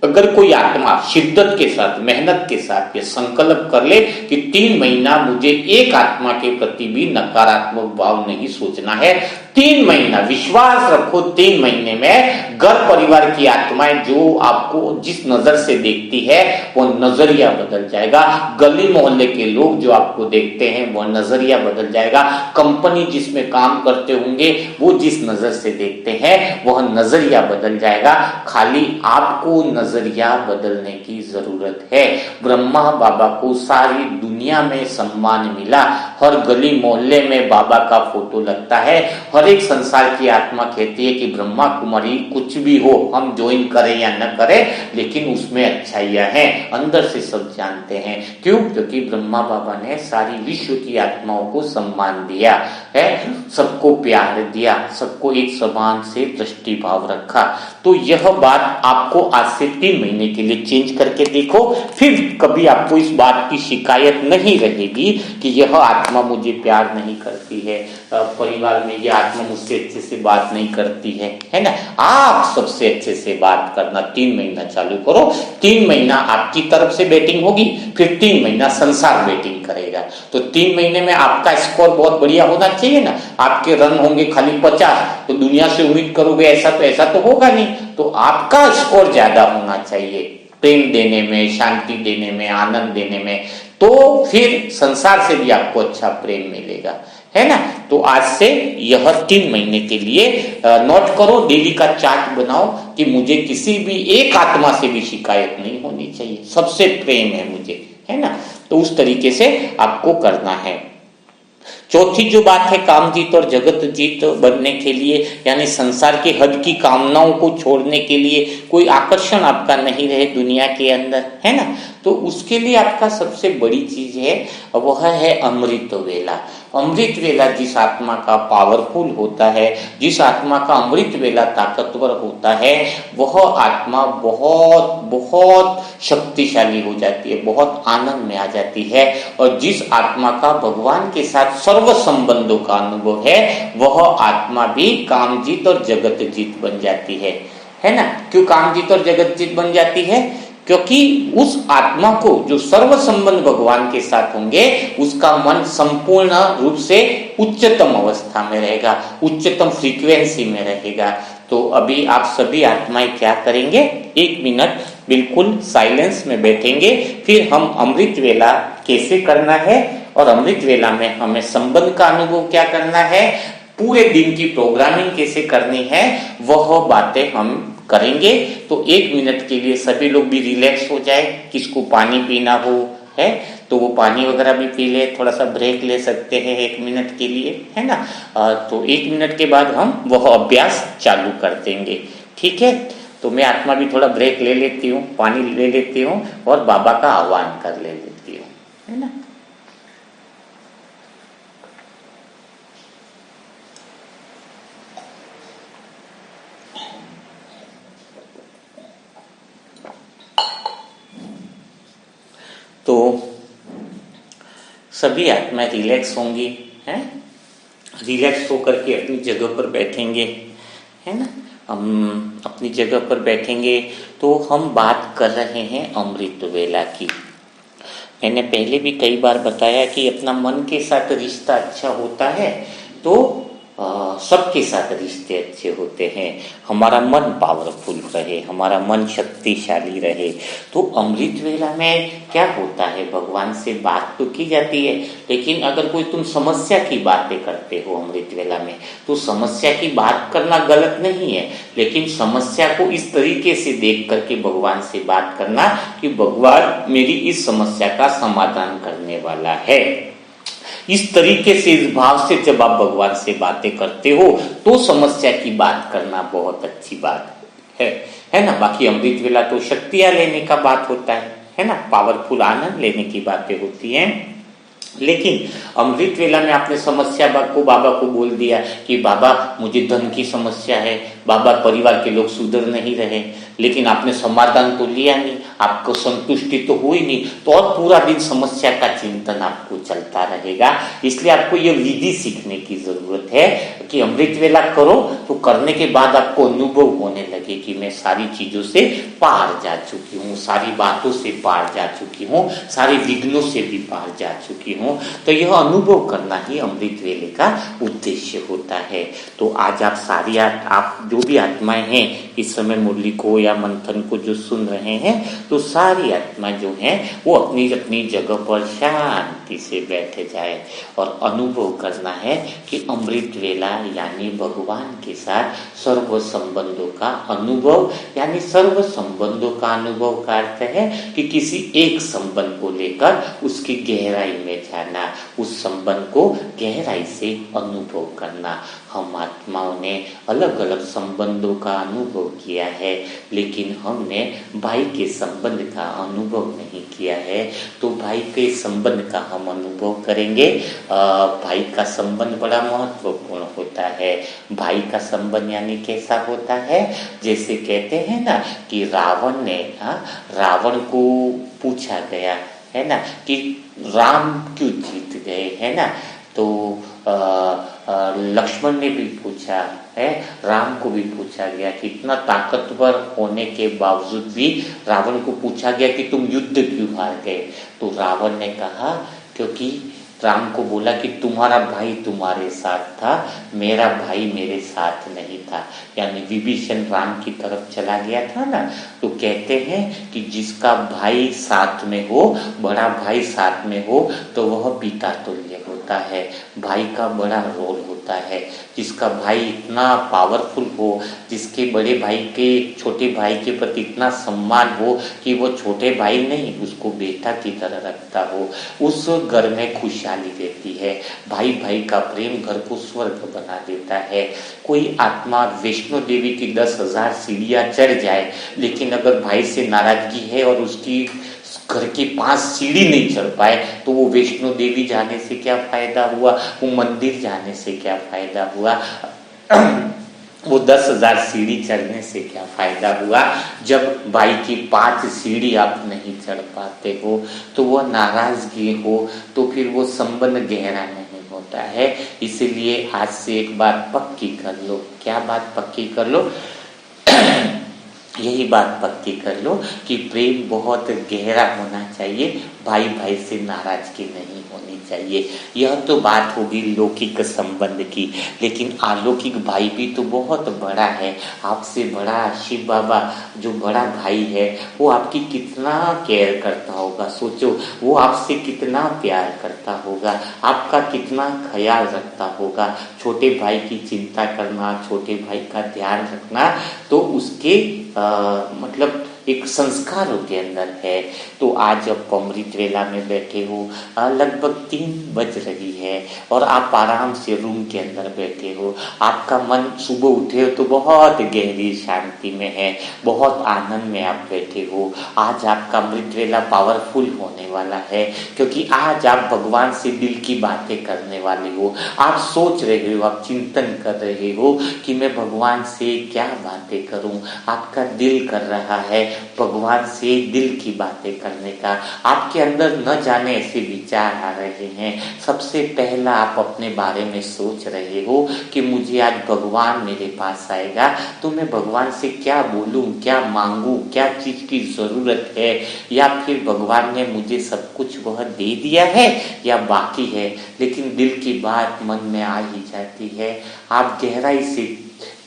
अगर कोई आत्मा शिद्दत के साथ, मेहनत के साथ ये संकल्प कर ले कि 3 महीना मुझे एक आत्मा के प्रति भी नकारात्मक भाव नहीं सोचना है, 3 महीना विश्वास रखो, 3 महीने में घर परिवार की आत्माएं जो आपको जिस नजर से देखती है वो नजरिया बदल जाएगा। गली मोहल्ले के लोग जो आपको देखते हैं वो नजरिया बदल जाएगा। कंपनी जिसमें काम करते होंगे वो जिस नजर से देखते हैं वह नजरिया बदल जाएगा। खाली आपको नजरिया बदलने की जरूरत है। ब्रह्मा बाबा को सारी दुनिया में सम्मान मिला, हर गली मोहल्ले में बाबा का फोटो लगता है, हर एक संसार की आत्मा कहती है कि ब्रह्मा कुमारी कुछ भी हो, हम ज्वाइन करें या न करें, लेकिन उसमें अच्छाइयां हैं, अंदर से सब जानते हैं। क्यों? क्योंकि ब्रह्मा बाबा ने सारी विश्व की आत्माओं को सम्मान दिया है, सबको प्यार दिया, सबको एक समान से दृष्टि भाव रखा। तो यह बात आपको आज से 3 महीने के लिए चेंज करके देखो, फिर कभी आपको इस बात की शिकायत नहीं रहेगी कि यह आत्मा मुझे प्यार नहीं करती है, परिवार में यह आत्मा मुझसे अच्छे से बात नहीं करती है ना। आप सबसे अच्छे से बात करना 3 महीना चालू करो। 3 महीना आपकी तरफ से बैटिंग होगी, फिर 3 महीना संसार बैटिंग करेगा। तो 3 महीने में आपका स्कोर बहुत बढ़िया होना चाहिए ना। आपके रन होंगे खाली 50, तो दुनिया से उम्मीद करोगे ऐसा तो होगा नहीं। तो आपका स्कोर ज्यादा होना चाहिए प्रेम देने में, शांति देने में, आनंद देने में, तो फिर संसार से भी आपको अच्छा प्रेम मिलेगा, है ना। तो आज से यह 3 महीने के लिए नोट करो, डेली का चार्ट बनाओ कि मुझे किसी भी एक आत्मा से भी शिकायत नहीं होनी चाहिए, सबसे प्रेम है मुझे, है ना। तो उस तरीके से आपको करना है। चौथी जो बात है, काम जीत और जगत जीत बनने के लिए, यानी संसार के हद की कामनाओं को छोड़ने के लिए, कोई आकर्षण आपका नहीं रहे दुनिया के अंदर, है ना। तो उसके लिए आपका सबसे बड़ी चीज है वह है अमृत वेला। अमृत वेला जिस आत्मा का पावरफुल होता है, जिस आत्मा का अमृत वेला ताकतवर होता है, वह आत्मा बहुत बहुत शक्तिशाली हो जाती है, बहुत आनंद में आ जाती है। और जिस आत्मा का भगवान के साथ सर्व संबंधों का अनुभव है, वह आत्मा भी कामजीत और जगत जीत बन जाती है ना। क्यों कामजीत और जगत जीत बन जाती है? क्योंकि उस आत्मा को जो सर्व संबंध भगवान के साथ होंगे, उसका मन संपूर्ण रूप से उच्चतम अवस्था में रहेगा, उच्चतम फ्रीक्वेंसी में रहेगा। तो अभी आप सभी आत्माएं क्या करेंगे, 1 मिनट बिल्कुल साइलेंस में बैठेंगे, फिर हम अमृत वेला कैसे करना है और अमृत वेला में हमें संबंध का अनुभव क्या करना है, पूरे दिन की प्रोग्रामिंग कैसे करनी है, वह बातें हम करेंगे। तो 1 मिनट के लिए सभी लोग भी रिलैक्स हो जाए। किसको पानी पीना हो है तो वो पानी वगैरह भी पी ले, थोड़ा सा ब्रेक ले सकते हैं 1 मिनट के लिए, है ना। तो 1 मिनट के बाद हम वह अभ्यास चालू कर देंगे, ठीक है। तो मैं आत्मा भी थोड़ा ब्रेक ले लेती हूँ, पानी ले लेती हूँ और बाबा का आह्वान कर लेती हूँ, है ना। तो सभी आत्माएं रिलैक्स होंगी, हैं, रिलैक्स होकर के अपनी जगह पर बैठेंगे, है ना। हम अपनी जगह पर बैठेंगे तो हम बात कर रहे हैं अमृत वेला की। मैंने पहले भी कई बार बताया कि अपना मन के साथ रिश्ता अच्छा होता है तो सबके साथ रिश्ते अच्छे होते हैं। हमारा मन पावरफुल रहे, हमारा मन शक्तिशाली रहे। तो अमृत वेला में क्या होता है, भगवान से बात तो की जाती है, लेकिन अगर कोई तुम समस्या की बातें करते हो अमृत वेला में, तो समस्या की बात करना गलत नहीं है, लेकिन समस्या को इस तरीके से देख करके भगवान से बात करना कि भगवान मेरी इस समस्या का समाधान करने वाला है। इस तरीके से, इस भाव से जब आप भगवान से बातें करते हो तो समस्या की बात करना बहुत अच्छी बात है ना। बाकी अमृत वेला तो शक्तियां लेने का बात होता है ना, पावरफुल आनंद लेने की बातें होती हैं। लेकिन अमृत वेला में आपने समस्या को बाबा को बोल दिया कि बाबा मुझे धन की समस्या है, बाबा परिवार के लोग सुधर नहीं रहे, लेकिन आपने समाधान तो लिया नहीं, आपको संतुष्टि तो हुई नहीं, तो और पूरा दिन समस्या का चिंतन आपको चलता रहेगा। इसलिए आपको ये विधि सीखने की जरूरत है कि अमृत वेला करो तो करने के बाद आपको अनुभव होने लगे कि मैं सारी चीजों से पार जा चुकी हूँ, सारी बातों से पार जा चुकी हूँ, सारे विघ्नों से भी पार जा चुकी हूँ। तो यह अनुभव करना ही अमृत वेले का उद्देश्य होता है। तो आज आप सारी आप जो भी आत्माएं हैं इस समय मुरली को या मंथन को जो सुन रहे हैं, तो सारी आत्मा जो है वो अपनी अपनी जगह पर शांति से बैठे जाए और अनुभव करना है कि अमृत वेला यानी भगवान के साथ सर्व संबंधों का अनुभव, यानी सर्व संबंधों का अनुभव का अर्थ है कि किसी एक संबंध को लेकर उसकी गहराई में जाना, उस संबंध को गहराई से अनुभव करना। हम आत्माओं ने अलग अलग संबंधों का अनुभव किया है, लेकिन हमने भाई के संबंध का अनुभव नहीं किया है। तो भाई के संबंध का हम अनुभव करेंगे। भाई का संबंध बड़ा महत्वपूर्ण होता है। भाई का संबंध यानी कैसा होता है, जैसे कहते हैं ना कि रावण ने रावण को पूछा गया है ना कि राम क्यों जीत गए, है ना, तो लक्ष्मण ने भी पूछा है, राम को भी पूछा गया कि इतना ताकतवर होने के बावजूद भी रावण को पूछा गया कि तुम युद्ध क्यों हार गए, तो रावण ने कहा क्योंकि राम को बोला कि तुम्हारा भाई तुम्हारे साथ था, मेरा भाई मेरे साथ नहीं था, यानी विभीषण राम की तरफ चला गया था ना। तो कहते हैं कि जिसका भाई साथ में हो, बड़ा भाई साथ में हो, तो वह पिता तुल्य होता है। भाई का बड़ा रोल होता है। जिसका भाई इतना पावरफुल हो, जिसके बड़े भाई के छोटे भाई के प्रति इतना सम्मान हो कि वो छोटे भाई नहीं उसको बेटा की तरह रखता हो, उस घर में खुशहाली रहती है। भाई भाई का प्रेम घर को स्वर्ग बना देता है। कोई आत्मा वैष्णो देवी की 10,000 सीढ़ियां चढ़ जाए, लेकिन अगर भाई से नाराजगी है और उसकी घर की 5 सीढ़ी नहीं चढ़ पाए, तो वो वैष्णो देवी जाने से क्या फायदा हुआ, वो मंदिर जाने से क्या फायदा हुआ, वो 10,000 सीढ़ी चढ़ने से क्या फायदा हुआ। जब भाई की 5 सीढ़ी आप नहीं चढ़ पाते हो, तो वो नाराजगी हो, तो फिर वो संबंध गहरा नहीं होता है। इसीलिए आज से एक बात पक्की कर लो। क्या बात पक्की कर लो? यही बात पक्की कर लो कि प्रेम बहुत गहरा होना चाहिए, भाई भाई से नाराजगी नहीं होनी चाहिए। यह तो बात होगी लौकिक संबंध की, लेकिन अलौकिक भाई भी तो बहुत बड़ा है। आपसे बड़ा शिव बाबा जो बड़ा भाई है, वो आपकी कितना केयर करता होगा। सोचो, वो आपसे कितना प्यार करता होगा, आपका कितना ख्याल रखता होगा। छोटे भाई की चिंता करना, छोटे भाई का ध्यान रखना, तो उसके मतलब एक संस्कार के अंदर है। तो आज अब अमृत वेला में बैठे हो, लगभग 3 बज रही है और आप आराम से रूम के अंदर बैठे हो। आपका मन सुबह उठे हो तो बहुत गहरी शांति में है, बहुत आनंद में आप बैठे हो। आज आपका अमृत वेला पावरफुल होने वाला है, क्योंकि आज आप भगवान से दिल की बातें करने वाले हो। आप सोच रहे हो, आप चिंतन कर रहे हो कि मैं भगवान से क्या बातें करूं। आपका दिल कर रहा है भगवान से दिल की बातें करने का। आपके अंदर न जाने ऐसे विचार आ रहे हैं। सबसे पहला आप अपने बारे में सोच रहे हो कि मुझे आज भगवान मेरे पास आएगा तो मैं भगवान से क्या बोलूं, क्या मांगू, क्या चीज की जरूरत है, या फिर भगवान ने मुझे सब कुछ वह दे दिया है या बाकी है। लेकिन दिल की बात मन में आ ही जाती है। आप गहराई से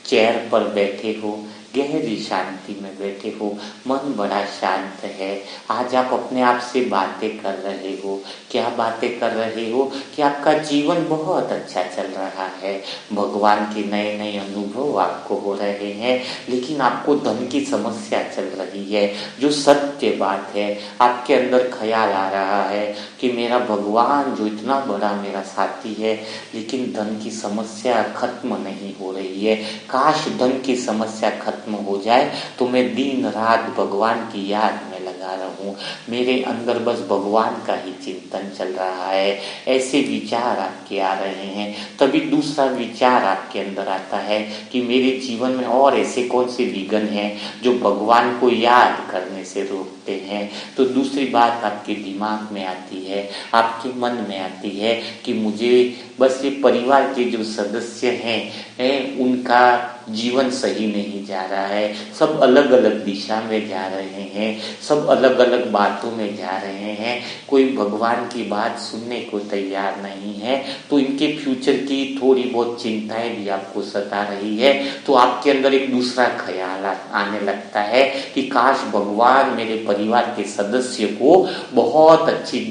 चेयर पर बैठे हो, गहरी शांति में बैठे हो, मन बड़ा शांत है। आज आप अपने आप से बातें कर रहे हो। क्या बातें कर रहे हो कि आपका जीवन बहुत अच्छा चल रहा है, भगवान के नए नए अनुभव आपको हो रहे हैं, लेकिन आपको धन की समस्या चल रही है। जो सत्य बात है, आपके अंदर ख्याल आ रहा है कि मेरा भगवान जो इतना बड़ा मेरा साथी है, लेकिन धन की समस्या खत्म नहीं हो रही है। काश धन की समस्या खत्म हो जाए तो मैं दिन रात भगवान की याद में लगा पा रहा हूँ, मेरे अंदर बस भगवान का ही चिंतन चल रहा है, ऐसे विचार आपके आ रहे हैं, तभी दूसरा विचार आपके अंदर आता है कि मेरे जीवन में और ऐसे कौन से विघ्न हैं जो भगवान को याद करने से रोकते हैं। तो दूसरी बात आपके दिमाग में आती है, आपके मन में आती है कि मुझे बस ये परिवार के जो सदस्य हैं उनका जीवन सही नहीं जा रहा है, सब अलग अलग दिशा में जा रहे हैं, सब अलग अलग बातों में जा रहे हैं, कोई भगवान की बात सुनने को तैयार नहीं है। तो इनके फ्यूचर की थोड़ी बहुत चिंताएं भी आपको सता रही है। तो आपके अंदर एक दूसरा ख्याल आने लगता है कि काश भगवान मेरे परिवार के सदस्य को बहुत अच्छी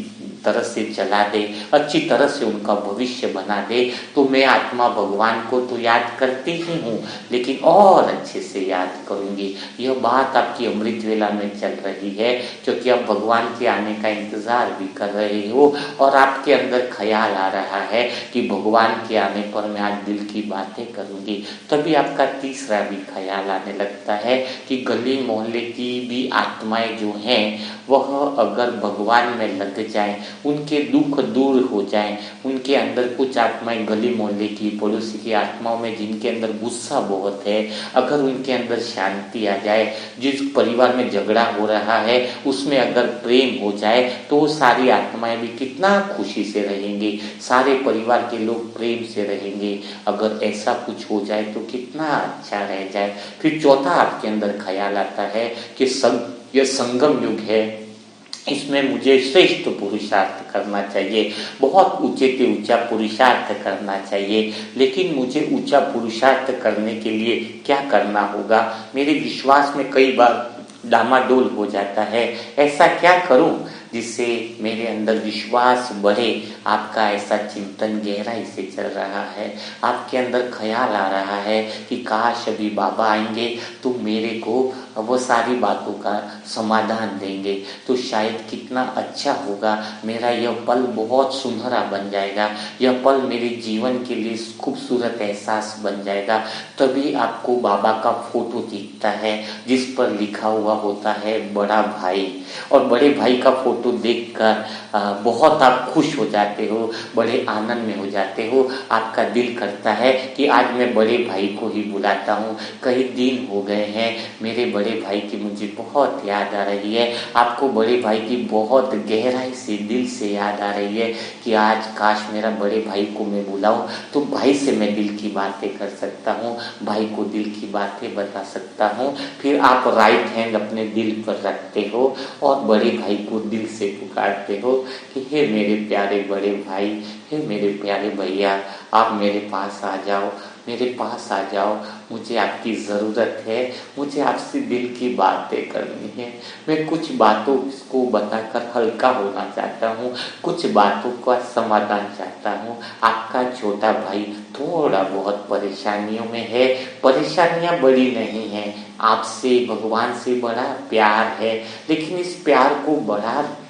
तरह से चला दे, अच्छी तरह से उनका भविष्य बना दे। तो मैं आत्मा भगवान को तो याद करती ही हूँ, लेकिन और अच्छे से याद करूँगी। यह बात आपकी अमृत वेला में चल रही है, क्योंकि आप भगवान के आने का इंतजार भी कर रहे हो और आपके अंदर ख्याल आ रहा है कि भगवान के आने पर मैं आज दिल की बातें करूँगी। तभी आपका तीसरा भी ख्याल आने लगता है कि गली मोहल्ले की भी आत्माएं जो हैं वह अगर भगवान में लग जाएं, उनके दुख दूर हो जाएं, उनके अंदर कुछ आत्माएं गली मोहल्ले की पड़ोसी की आत्माओं में जिनके अंदर गुस्सा बहुत है, अगर उनके अंदर शांति आ जाए, जिस परिवार में झगड़ा हो रहा है उसमें अगर प्रेम हो जाए, तो वो सारी आत्माएं भी कितना खुशी से रहेंगी, सारे परिवार के लोग प्रेम से रहेंगे। अगर ऐसा कुछ हो जाए तो कितना अच्छा रह जाए। फिर चौथा आपके अंदर ख्याल आता है कि यह संगम युग है, इसमें मुझे श्रेष्ठ पुरुषार्थ करना चाहिए, बहुत ऊंचे से ऊंचा पुरुषार्थ करना चाहिए। लेकिन मुझे ऊंचा पुरुषार्थ करने के लिए क्या करना होगा? मेरे विश्वास में कई बार डामाडोल हो जाता है। ऐसा क्या करूं जिससे मेरे अंदर विश्वास बढ़े? आपका ऐसा चिंतन गहराई से चल रहा है, आपके अंदर ख्याल आ रहा है कि काश अभी बाबा आएंगे तो मेरे को वो सारी बातों का समाधान देंगे, तो शायद कितना अच्छा होगा, मेरा यह पल बहुत सुनहरा बन जाएगा, यह पल मेरे जीवन के लिए खूबसूरत एहसास बन जाएगा। तभी आपको बाबा का फोटो दिखता है जिस पर लिखा हुआ होता है बड़ा भाई, और बड़े भाई का फोटो देखकर बहुत आप खुश हो जाते हो, बड़े आनंद में हो जाते हो। आपका दिल करता है कि आज मैं बड़े भाई को ही बुलाता हूँ, कई दिन हो गए हैं, मेरे बड़े भाई की मुझे बहुत याद आ रही है। आपको बड़े भाई की बहुत गहराई से दिल से याद आ रही है कि आज काश मेरा बड़े भाई को मैं बुलाऊं तो भाई से मैं दिल की बातें कर सकता हूँ, भाई को दिल की बातें बता सकता हूँ। फिर आप राइट हैंड अपने दिल पर रखते हो और बड़े भाई को दिल से पुकारते हो कि हे मेरे प्यारे बड़े भाई, हे मेरे प्यारे भैया, आप मेरे पास आ जाओ, मेरे पास आ जाओ, मुझे आपकी ज़रूरत है, मुझे आपसे दिल की बातें करनी है। मैं कुछ बातों को बताकर हल्का होना चाहता हूँ, कुछ बातों का समाधान चाहता हूँ। आपका छोटा भाई थोड़ा बहुत परेशानियों में है, परेशानियाँ बड़ी नहीं हैं, आपसे भगवान से बड़ा प्यार है, लेकिन इस प्यार को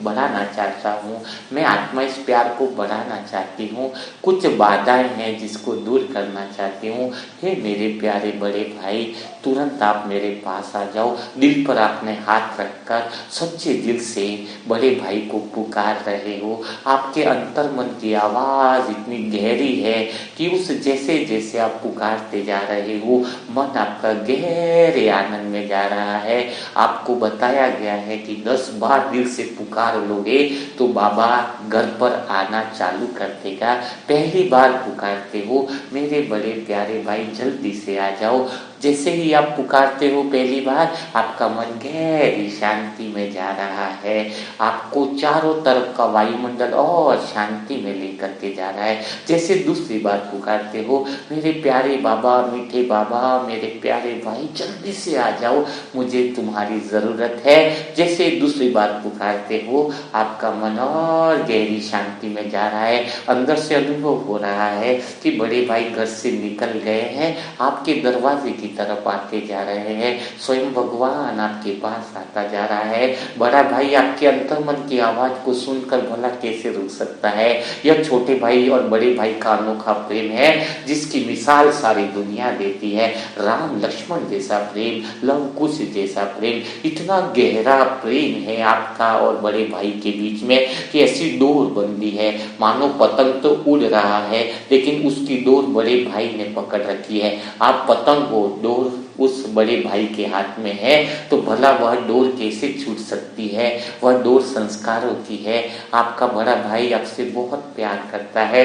बढ़ाना चाहता हूँ, मैं आत्मा इस प्यार को बढ़ाना चाहती हूँ, कुछ बाधाएं हैं जिसको दूर करना चाहती हूँ। हे मेरे प्यारे बड़े भाई, तुरंत आप मेरे पास आ जाओ। दिल पर आपने हाथ रखकर सच्चे दिल से बड़े भाई को पुकार रहे हो। आपके अंतर मन की आवाज इतनी गहरी है कि उस जैसे जैसे आप पुकारते जा रहे हो मन आपका गहरे आनंद में जा रहा है। आपको बताया गया है कि 10 बार दिल से पुकार लोगे तो बाबा घर पर आना चालू कर देगा। पहली बार पुकारते हो मेरे बड़े प्यारे भाई, जल्दी से आ जाओ। जैसे ही आप पुकारते हो पहली बार, आपका मन गहरी शांति में जा रहा है, आपको चारों तरफ का वायुमंडल और शांति में लेकर के जा रहा है। जैसे दूसरी बार पुकारते हो मेरे प्यारे बाबा, मीठे बाबा, मेरे प्यारे भाई, जल्दी से आ जाओ, मुझे तुम्हारी ज़रूरत है। जैसे दूसरी बार पुकारते हो आपका मन और गहरी शांति में जा रहा है। अंदर से अनुभव हो रहा है कि बड़े भाई घर से निकल गए हैं, आपके दरवाजे की तरफ आते जा रहे हैं। स्वयं भगवान आपके पास आता जा रहा है। बड़ा भाई आपके अंतर्मन की आवाज को सुनकर भला कैसे रुक सकता है। यह छोटे भाई और बड़े भाई का अनोखा प्रेम है जिसकी मिसाल सारी दुनिया देती है। राम लक्ष्मण जैसा प्रेम, लव कुश जैसा प्रेम, इतना गहरा प्रेम है आपका और बड़े भाई के बीच में कि ऐसी डोर बंदी है मानो पतंग तो उड़ रहा है लेकिन उसकी डोर बड़े भाई ने पकड़ रखी है। आप पतंग हो, डोर उस बड़े भाई के हाथ में है तो भला वह डोर कैसे छूट सकती है। वह डोर संस्कारों की है। आपका बड़ा भाई आपसे बहुत प्यार करता है।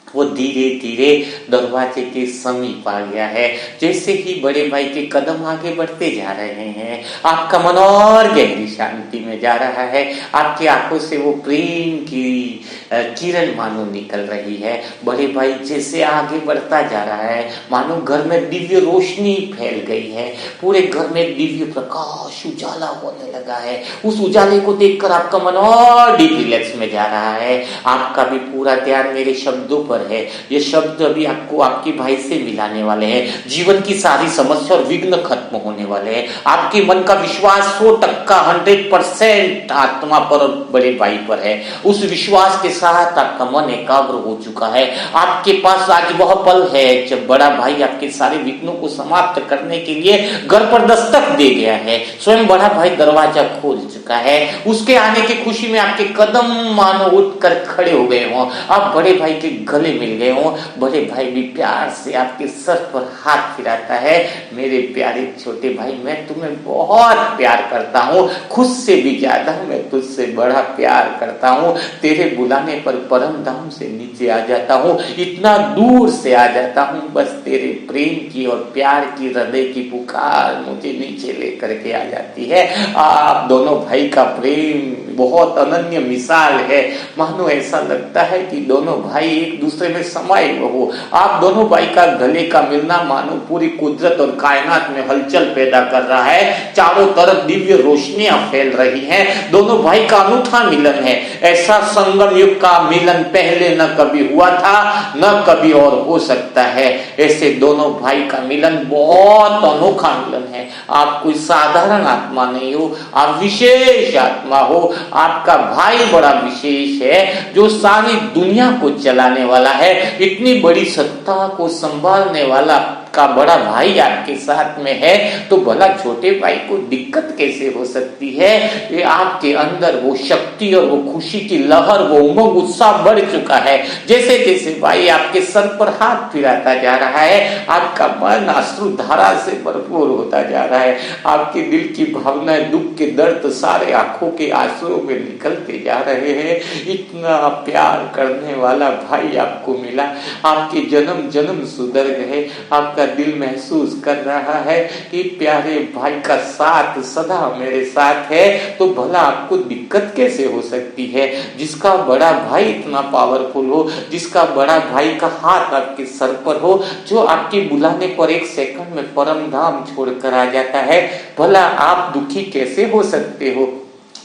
वो धीरे धीरे दरवाजे के समीप आ गया है। जैसे ही बड़े भाई के कदम आगे बढ़ते जा रहे हैं आपका मन और गहरी शांति में जा रहा है। आपकी आंखों से वो प्रेम की किरण मानो निकल रही है। बड़े भाई जैसे आगे बढ़ता जा रहा है मानो घर में दिव्य रोशनी फैल गई है। पूरे घर में दिव्य प्रकाश उजाला होने लगा है। उस उजाले को देखकर आपका मन और डीप रिलैक्स में जा रहा है। आपका भी पूरा ध्यान मेरे शब्दों पर है। ये शब्द अभी आपको आपके भाई से मिलाने वाले हैं। जीवन की सारी समस्या और विघ्न खत्म होने वाले हैं। आपके मन का विश्वास 100% 100% आत्मा पर और बड़े भाई पर है। उस विश्वास के साथ आपका मन एकाग्र हो चुका है। आपके पास आज वह पल है जब बड़ा भाई आपके सारे विघ्नों को समाप्त करने के लिए घर पर दस्तक दे गया है। स्वयं बड़ा भाई दरवाजा खोल चुका है। उसके आने की खुशी में आपके कदम मानो उठकर खड़े हो गए हों। आप बड़े भाई के गले मिल गए हों। बड़े भाई भी प्यार से आपके सर पर हाथ फिराता है। मेरे प्यारे छोटे भाई, मैं तुम्हें बहुत प्यार करता हूँ। खुद से भी ज्यादा मैं तुझसे बड़ा प्यार करता हूँ। तेरे बुलाने पर परम धाम से नीचे आ जाता हूँ। इतना दूर से आ जाता हूँ बस तेरे प्रेम की और प्यार की हृदय की पुकार मुझे नीचे लेकर के आ जाती है। आप दोनों भाई का प्रेम बहुत अनन्य मिसाल है। मानो ऐसा लगता है कि दोनों भाई एक दूसरे में समाये हो। आप दोनों भाई का गले का मिलना मानो पूरी कुदरत और कायनात में हलचल पैदा कर रहा है। चारों तरफ दिव्य रोशनियां फैल रही हैं। दोनों भाई का अनूठा मिलन है। ऐसा संगम युग का मिलन पहले न कभी हुआ था न कभी और हो सकता है। ऐसे दोनों भाई का मिलन बहुत अनोखा मिलन है। आप कोई साधारण आत्मा नहीं हो, आप विशेष आत्मा हो। आपका भाई बड़ा विशेष है जो सारी दुनिया को चलाने वाला है। इतनी बड़ी सत्ता को संभालने वाला का बड़ा भाई आपके साथ में है तो भला छोटे भाई को दिक्कत कैसे हो सकती है। ये आपके अंदर वो शक्ति और वो खुशी की लहर, वो उमंग उत्साह बढ़ चुका है। जैसे जैसे भाई आपके सर पर हाथ फिराता जा रहा है आपका मन अश्रु धारा से भरपूर होता जा रहा है। आपके दिल की भावनाएं, दुख के दर्द सारे आंखों के आंसुओं में निकलते जा रहे हैं। इतना प्यार करने वाला भाई आपको मिला। आपके जन्म जन्म सुधर गए। आपका दिल महसूस कर रहा है कि प्यारे भाई का साथ सदा मेरे साथ है तो भला आपको दिक्कत कैसे हो सकती है। जिसका बड़ा भाई इतना पावरफुल हो, जिसका बड़ा भाई का हाथ आपके सर पर हो, जो आपके बुलाने पर एक सेकंड में परम धाम छोड़कर आ जाता है, भला आप दुखी कैसे हो सकते हो।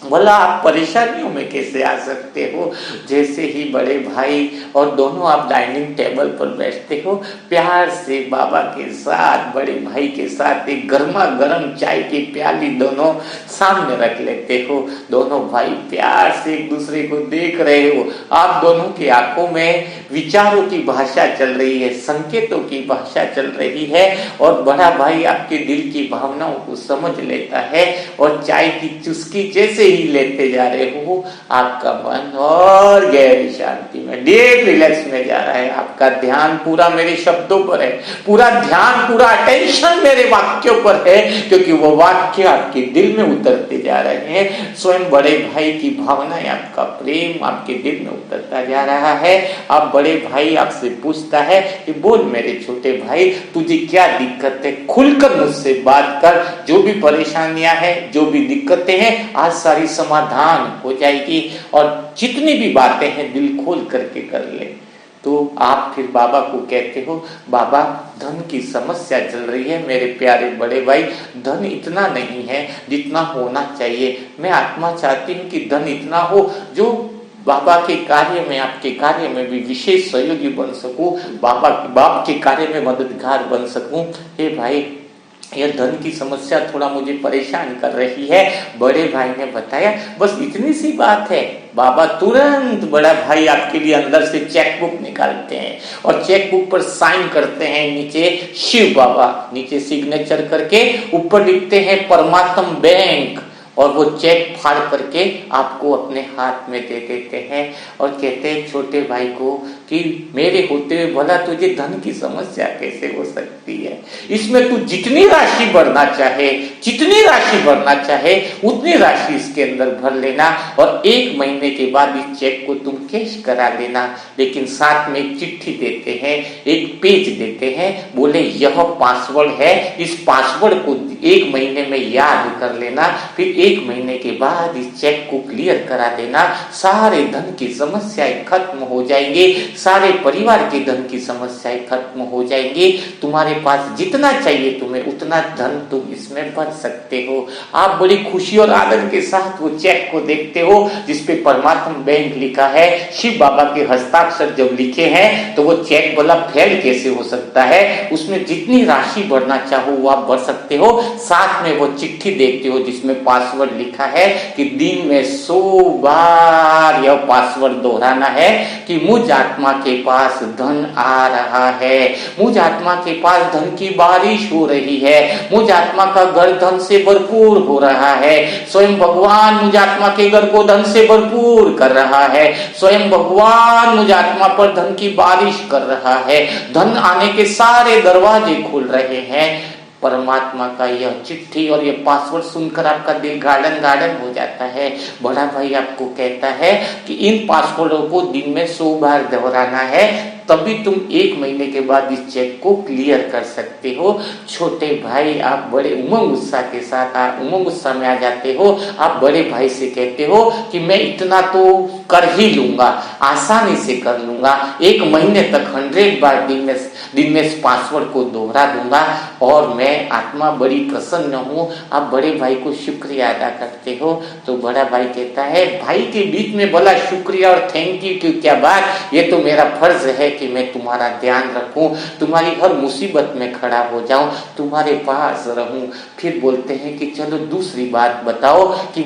भला आप परेशानियों में कैसे आ सकते हो। जैसे ही बड़े भाई और दोनों आप डाइनिंग टेबल पर बैठते हो, प्यार से बाबा के साथ, बड़े भाई के साथ एक गर्मा गर्म चाय की प्याली दोनों सामने रख लेते हो। दोनों भाई प्यार से एक दूसरे को देख रहे हो। आप दोनों की आंखों में विचारों की भाषा चल रही है, संकेतों की भाषा चल रही है और बड़ा भाई आपके दिल की भावनाओं को समझ लेता है और चाय की चुस्की जैसे ही लेते जा रहे हो आपका मन और गहरी शांति में, डीप रिलैक्स में जा रहा है। आपका ध्यान पूरा मेरे शब्दों पर है, पूरा ध्यान, पूरा अटेंशन मेरे वाक्यों पर है क्योंकि वो वाक्य आपके दिल में उतरते जा रहे हैं। स्वयं बड़े भाई की भावनाएं, आपका प्रेम आपके दिल में उतरता जा रहा है। अब बड़े भाई आपसे पूछता है कि बोल मेरे छोटे भाई, तुझे क्या दिक्कत है, खुलकर मुझसे बात कर। जो भी परेशानियां हैं, जो भी दिक्कतें हैं, आज सारी समाधान हो जाएगी और जितनी भी बातें हैं दिल खोल करके कर ले। तो आप फिर बाबा को कहते हो, बाबा धन की समस्या चल रही है मेरे प्यारे बड़े भाई। धन इतना नहीं है जितना होना चाहिए। मैं आत्मा चाहती हूँ कि धन इतना हो जो बाबा के कार्य में, आपके कार्य में भी विशेष सहयोगी बन सकूं, बाप के कार्य में मददगार बन सकूं। हे भाई, यह धन की समस्या थोड़ा मुझे परेशान कर रही है। बड़े भाई ने बताया, बस इतनी सी बात है। बाबा तुरंत बड़ा भाई आपके लिए अंदर से चेक बुक निकालते हैं और चेक बुक पर साइन करते हैं। नीचे शिव बाबा, नीचे सिग्नेचर करके ऊपर लिखते हैं परमात्म बैंक, और वो चेक फाड़ करके आपको अपने हाथ में दे देते हैं और कहते हैं छोटे भाई को कि मेरे होते हुए भला तुझे धन की समस्या कैसे हो सकती है। इसमें तू जितनी राशि भरना चाहे, जितनी राशि भरना चाहे उतनी राशि इसके अंदर भर लेना और 1 महीने के बाद इस चेक को तुम कैश करा लेना। लेकिन साथ में एक चिट्ठी देते हैं, एक पेज देते हैं, बोले यह पासवर्ड है, इस पासवर्ड को 1 महीने में याद कर लेना, फिर 1 महीने के बाद इस चेक को क्लियर करा देना। सारे धन की समस्याएं खत्म हो जाएंगे, सारे परिवार के धन की समस्याएं खत्म हो जाएंगी। तुम्हारे पास जितना चाहिए तुम्हें उतना धन तुम इसमें भर सकते हो। आप बड़ी खुशी और आनंद के साथ वो चेक को देखते हो जिसपे परमात्मा बैंक लिखा है। शिव बाबा के हस्ताक्षर जब लिखे हैं तो वो चेक भला फेल कैसे हो सकता है। उसमें जितनी राशि भरना चाहो वो आप भर सकते हो। साथ में वो चिट्ठी देखते हो जिसमें पासवर्ड लिखा है कि दिन में 100 बार यह पासवर्ड दोहराना है कि मुझ आत्मा के पास धन आ रहा है, मुझ आत्मा के पास धन की बारिश हो रही है, मुझ आत्मा का घर धन से भरपूर हो रहा है। स्वयं भगवान मुझ आत्मा के घर को धन से भरपूर कर रहा है, स्वयं भगवान मुझ आत्मा पर धन की बारिश कर रहा है, धन आने के सारे दरवाजे खुल रहे हैं। परमात्मा का यह चिट्ठी और यह पासवर्ड सुनकर आपका दिल गार्डन गार्डन हो जाता है। बड़ा भाई आपको कहता है कि इन पासवर्डों को दिन में 100 बार दोहराना है, तभी तुम 1 महीने के बाद इस चेक को क्लियर कर सकते हो। छोटे भाई आप बड़े उमंग उत्साह के साथ उमंग उत्साह में आ जाते हो। आप बड़े भाई से कहते हो कि मैं इतना तो कर ही लूंगा, आसानी से कर लूंगा, 1 महीने तक 100 बार दिन में इस पासवर्ड को दोहरा दूंगा और मैं आत्मा बड़ी प्रसन्न हूँ। आप बड़े भाई को शुक्रिया अदा करते हो। तो बड़ा भाई कहता है भाई के बीच में भला शुक्रिया और थैंक यू की क्या बात, ये तो मेरा फर्ज है कि मैं तुम्हारा ध्यान रखूं, तुम्हारी हर मुसीबत में खड़ा हो जाऊं, तुम्हारे पास रहूं। फिर बोलते हैं कि चलो दूसरी बात बताओ कि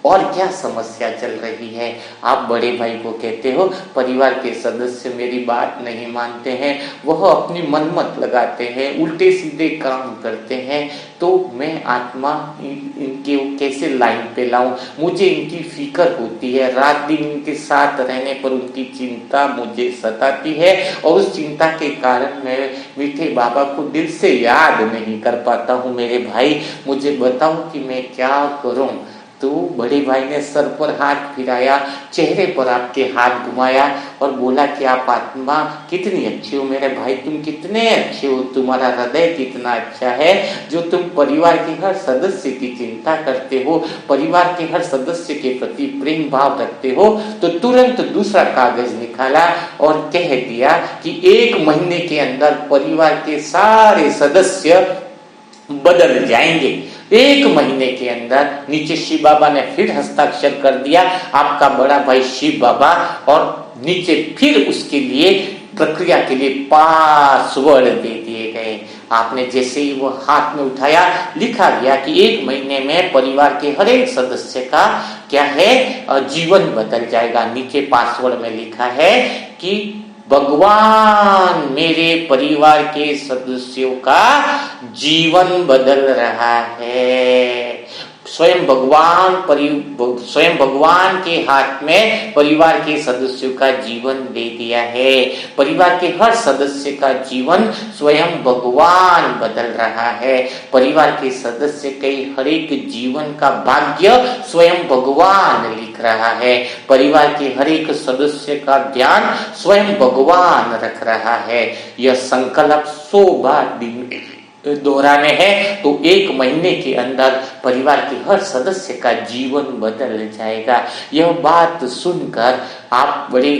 और क्या समस्या चल रही है। आप बड़े भाई को कहते हो परिवार के सदस्य मेरी बात नहीं मानते हैं, वह अपनी मनमत लगाते हैं, उल्टे सीधे काम करते हैं, तो मैं आत्मा इनके कैसे लाइन पे लाऊं। मुझे इनकी फिक्र होती है, रात दिन इनके साथ रहने पर उनकी चिंता मुझे सताती है और उस चिंता के कारण मैं मीठे बाबा को दिल से याद नहीं कर पाता हूँ। मेरे भाई मुझे बताओ कि मैं क्या करूं। तो बड़े भाई ने सर पर हाथ फिराया, चेहरे पर आपके हाथ घुमाया और बोला कि आप आत्मा कितनी अच्छी हो मेरे भाई, तुम कितने अच्छे हो, तुम्हारा हृदय कितना अच्छा है जो तुम परिवार के हर सदस्य की चिंता करते हो, परिवार के हर सदस्य के प्रति प्रेम भाव रखते हो। तो तुरंत दूसरा कागज निकाला और कह दिया कि 1 महीने के अंदर परिवार के सारे सदस्य बदल जाएंगे। 1 महीने के अंदर नीचे शिव बाबा ने फिर हस्ताक्षर कर दिया, आपका बड़ा भाई शिव बाबा, और नीचे फिर उसके लिए प्रक्रिया के लिए पासवर्ड दे दिए गए। आपने जैसे ही वो हाथ में उठाया लिखा गया कि 1 महीने में परिवार के हर एक सदस्य का क्या है जीवन बदल जाएगा। नीचे पासवर्ड में लिखा है कि भगवान मेरे परिवार के सदस्यों का जीवन बदल रहा है। स्वयं भगवान के हाथ में परिवार के सदस्यों का जीवन दे दिया है। परिवार के हर सदस्य का जीवन स्वयं भगवान बदल रहा है। परिवार के सदस्य के हर एक जीवन का भाग्य स्वयं भगवान लिख रहा है। परिवार के हर एक सदस्य का ध्यान स्वयं भगवान रख रहा है। यह संकल्प 100 बार दिन दोहराने हैं तो 1 महीने के अंदर परिवार के हर सदस्य का जीवन बदल जाएगा। यह बात सुनकर आप बड़े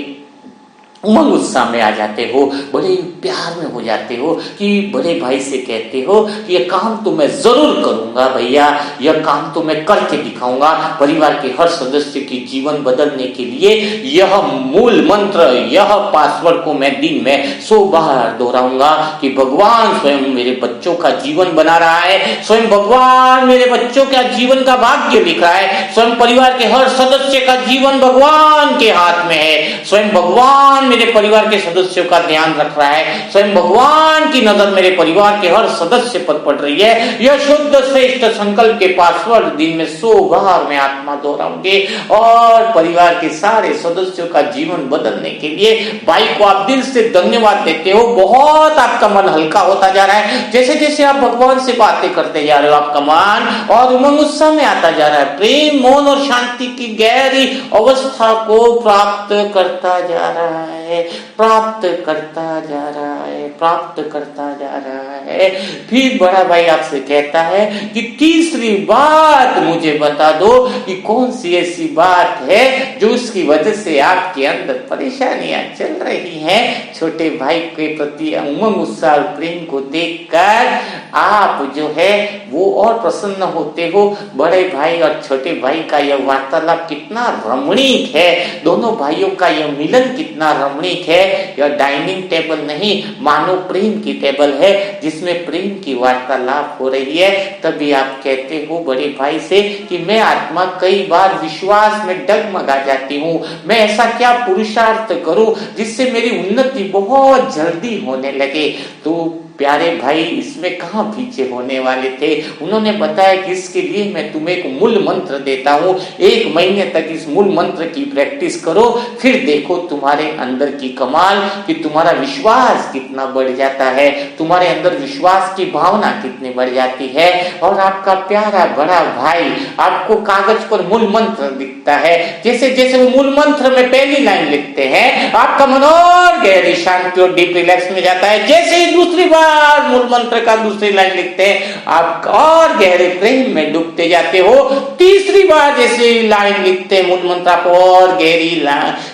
उमंग उत्साह में आ जाते हो, बड़े प्यार में हो जाते हो कि बड़े भाई से कहते हो कि यह काम तो मैं जरूर करूंगा भैया, यह काम तो मैं करके दिखाऊंगा। परिवार के हर सदस्य की जीवन बदलने के लिए यह मूल मंत्र, यह पासवर्ड को मैं दिन में 100 बार दोहराऊंगा कि भगवान स्वयं मेरे बच्चों का जीवन बना रहा है, स्वयं भगवान मेरे बच्चों का जीवन का भाग्य लिख रहा है, स्वयं परिवार के हर सदस्य का जीवन भगवान के हाथ में है, स्वयं भगवान मेरे परिवार के सदस्यों का ध्यान रख रहा है, स्वयं भगवान की नजर मेरे परिवार के हर सदस्य पर पड़ रही है। यह शुद्ध श्रेष्ठ संकल्प के पासवर्ड दिन में 100 बार में आत्मा दोहराऊंगे और परिवार के सारे सदस्यों का जीवन बदलने के लिए भाई को आप दिल से धन्यवाद देते हो। बहुत आपका मन हल्का होता जा रहा है, जैसे जैसे आप भगवान से बातें करते जा रहे हो आपका मन और उमंग उत्साह में आता जा रहा है, प्रेम मौन और शांति की गहरी अवस्था को प्राप्त करता जा रहा है, प्राप्त करता जा रहा है, प्राप्त करता जा रहा है। फिर बड़ा भाई आपसे कहता है कि तीसरी बात मुझे बता दो कि कौन सी ऐसी बात है जो उसकी वजह से आपके अंदर परेशानियां चल रही हैं। छोटे भाई के प्रति उमंग उत्साह प्रेम को देखकर आप जो है वो और प्रसन्न होते हो। बड़े भाई और छोटे भाई का यह वार्तालाप कितना रमणीक है, दोनों भाइयों का यह मिलन कितना रमणीक है। यह डाइनिंग टेबल नहीं मानो प्रेम की टेबल है जिसमें प्रेम की वार्तालाप हो रही है। तभी आप कहते हो बड़े भाई से कि मैं आत्मा कई बार विश्वास में डगमगा जाती हूँ, मैं ऐसा क्या पुरुषार्थ करूं जिससे मेरी उन्नति बहुत जल्दी होने लगे। तो प्यारे भाई इसमें कहां पीछे होने वाले थे। उन्होंने बताया कि इसके लिए मैं तुम्हें एक मूल मंत्र देता हूं, 1 महीने तक इस मूल मंत्र की प्रैक्टिस करो, फिर देखो तुम्हारे अंदर की कमाल कि तुम्हारा विश्वास कितना बढ़ जाता है, तुम्हारे अंदर विश्वास की भावना कितनी बढ़ जाती है। और आपका प्यारा बड़ा भाई आपको कागज पर मूल मंत्र लिखता है, जैसे जैसे वो मूल मंत्र में पहली लाइन लिखते हैं आपका मन और गहरी शांति और डीप रिलैक्स में जाता है। जैसे ही दूसरी बार मूल मंत्र का दूसरी लाइन लिखते हैं आप और गहरे प्रेम में डूबते जाते हो। तीसरी बार जैसे लाइन लिखते हैं मूल मंत्र आप और गहरी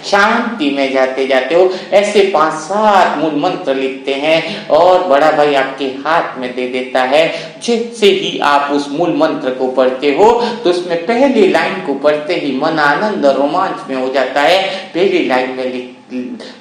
शांति में जाते जाते हो। ऐसे 5-7 मूल मंत्र लिखते हैं और बड़ा भाई आपके हाथ में दे देता है। जैसे ही आप उस मूल मंत्र को पढ़ते हो तो उसमें पहली लाइन को पढ़ते ही मन आनंद रोमांच में हो जाता है।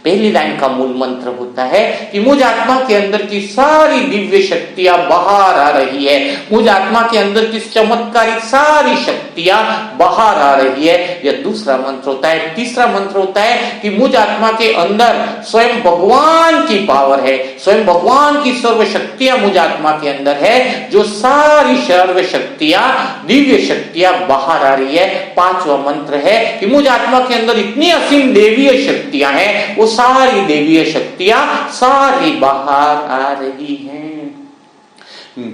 पहली लाइन का मूल मंत्र होता है कि मुझ आत्मा के अंदर की सारी दिव्य शक्तियां बाहर आ रही है, मुझ आत्मा के अंदर की चमत्कारिक सारी शक्तियां बाहर आ रही है। यह दूसरा मंत्र होता है। तीसरा मंत्र होता है कि मुझ आत्मा के अंदर स्वयं भगवान की पावर है, स्वयं भगवान की सर्व शक्तियां मुझ आत्मा के अंदर है, जो सारी सर्व शक्तियां दिव्य शक्तियां बाहर आ रही है। 5वां मंत्र है कि मुझ आत्मा के अंदर इतनी असीम देवीय शक्तियां हैं, वो सारी देवीय शक्तियां सारी बाहर आ रही हैं।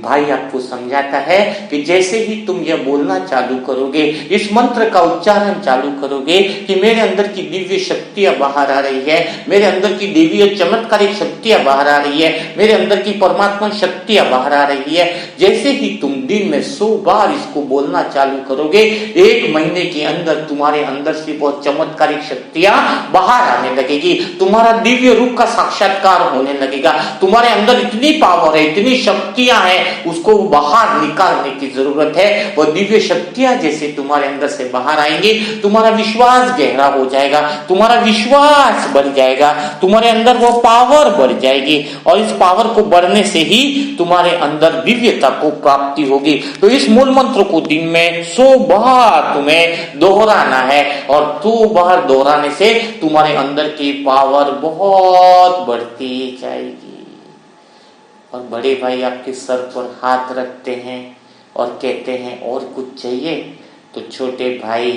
भाई आपको समझाता है कि जैसे ही तुम यह बोलना चालू करोगे, इस मंत्र का उच्चारण चालू करोगे कि मेरे अंदर की दिव्य शक्तियां बाहर आ रही है, मेरे अंदर की देवीय चमत्कारिक शक्तियां बाहर आ रही है, मेरे अंदर की परमात्मा शक्तियां बाहर आ रही है। जैसे ही तुम दिन में 100 बार इसको बोलना चालू करोगे, 1 महीने के अंदर तुम्हारे अंदर से बहुत चमत्कारिक शक्तियां बाहर आने लगेगी, तुम्हारा दिव्य रूप का साक्षात्कार होने लगेगा। तुम्हारे अंदर इतनी पावर है, इतनी शक्तियां है, उसको बाहर निकालने की जरूरत है। वो दिव्य शक्तियां जैसे तुम्हारे अंदर से बाहर आएंगी, तुम्हारा विश्वास गहरा हो जाएगा, तुम्हारा विश्वास बढ़ जाएगा, तुम्हारे अंदर वो पावर बढ़ जाएगी और इस पावर को बढ़ने से ही तुम्हारे अंदर दिव्यता को प्राप्ति होगी। तो इस मूल मंत्र को दिन में 100 बार तुम्हें दोहराना है और 100 बार दोहराने से तुम्हारे अंदर की पावर बहुत बढ़ती जाएगी। और बड़े भाई आपके सर पर हाथ रखते हैं और कहते हैं और कुछ चाहिए। तो छोटे भाई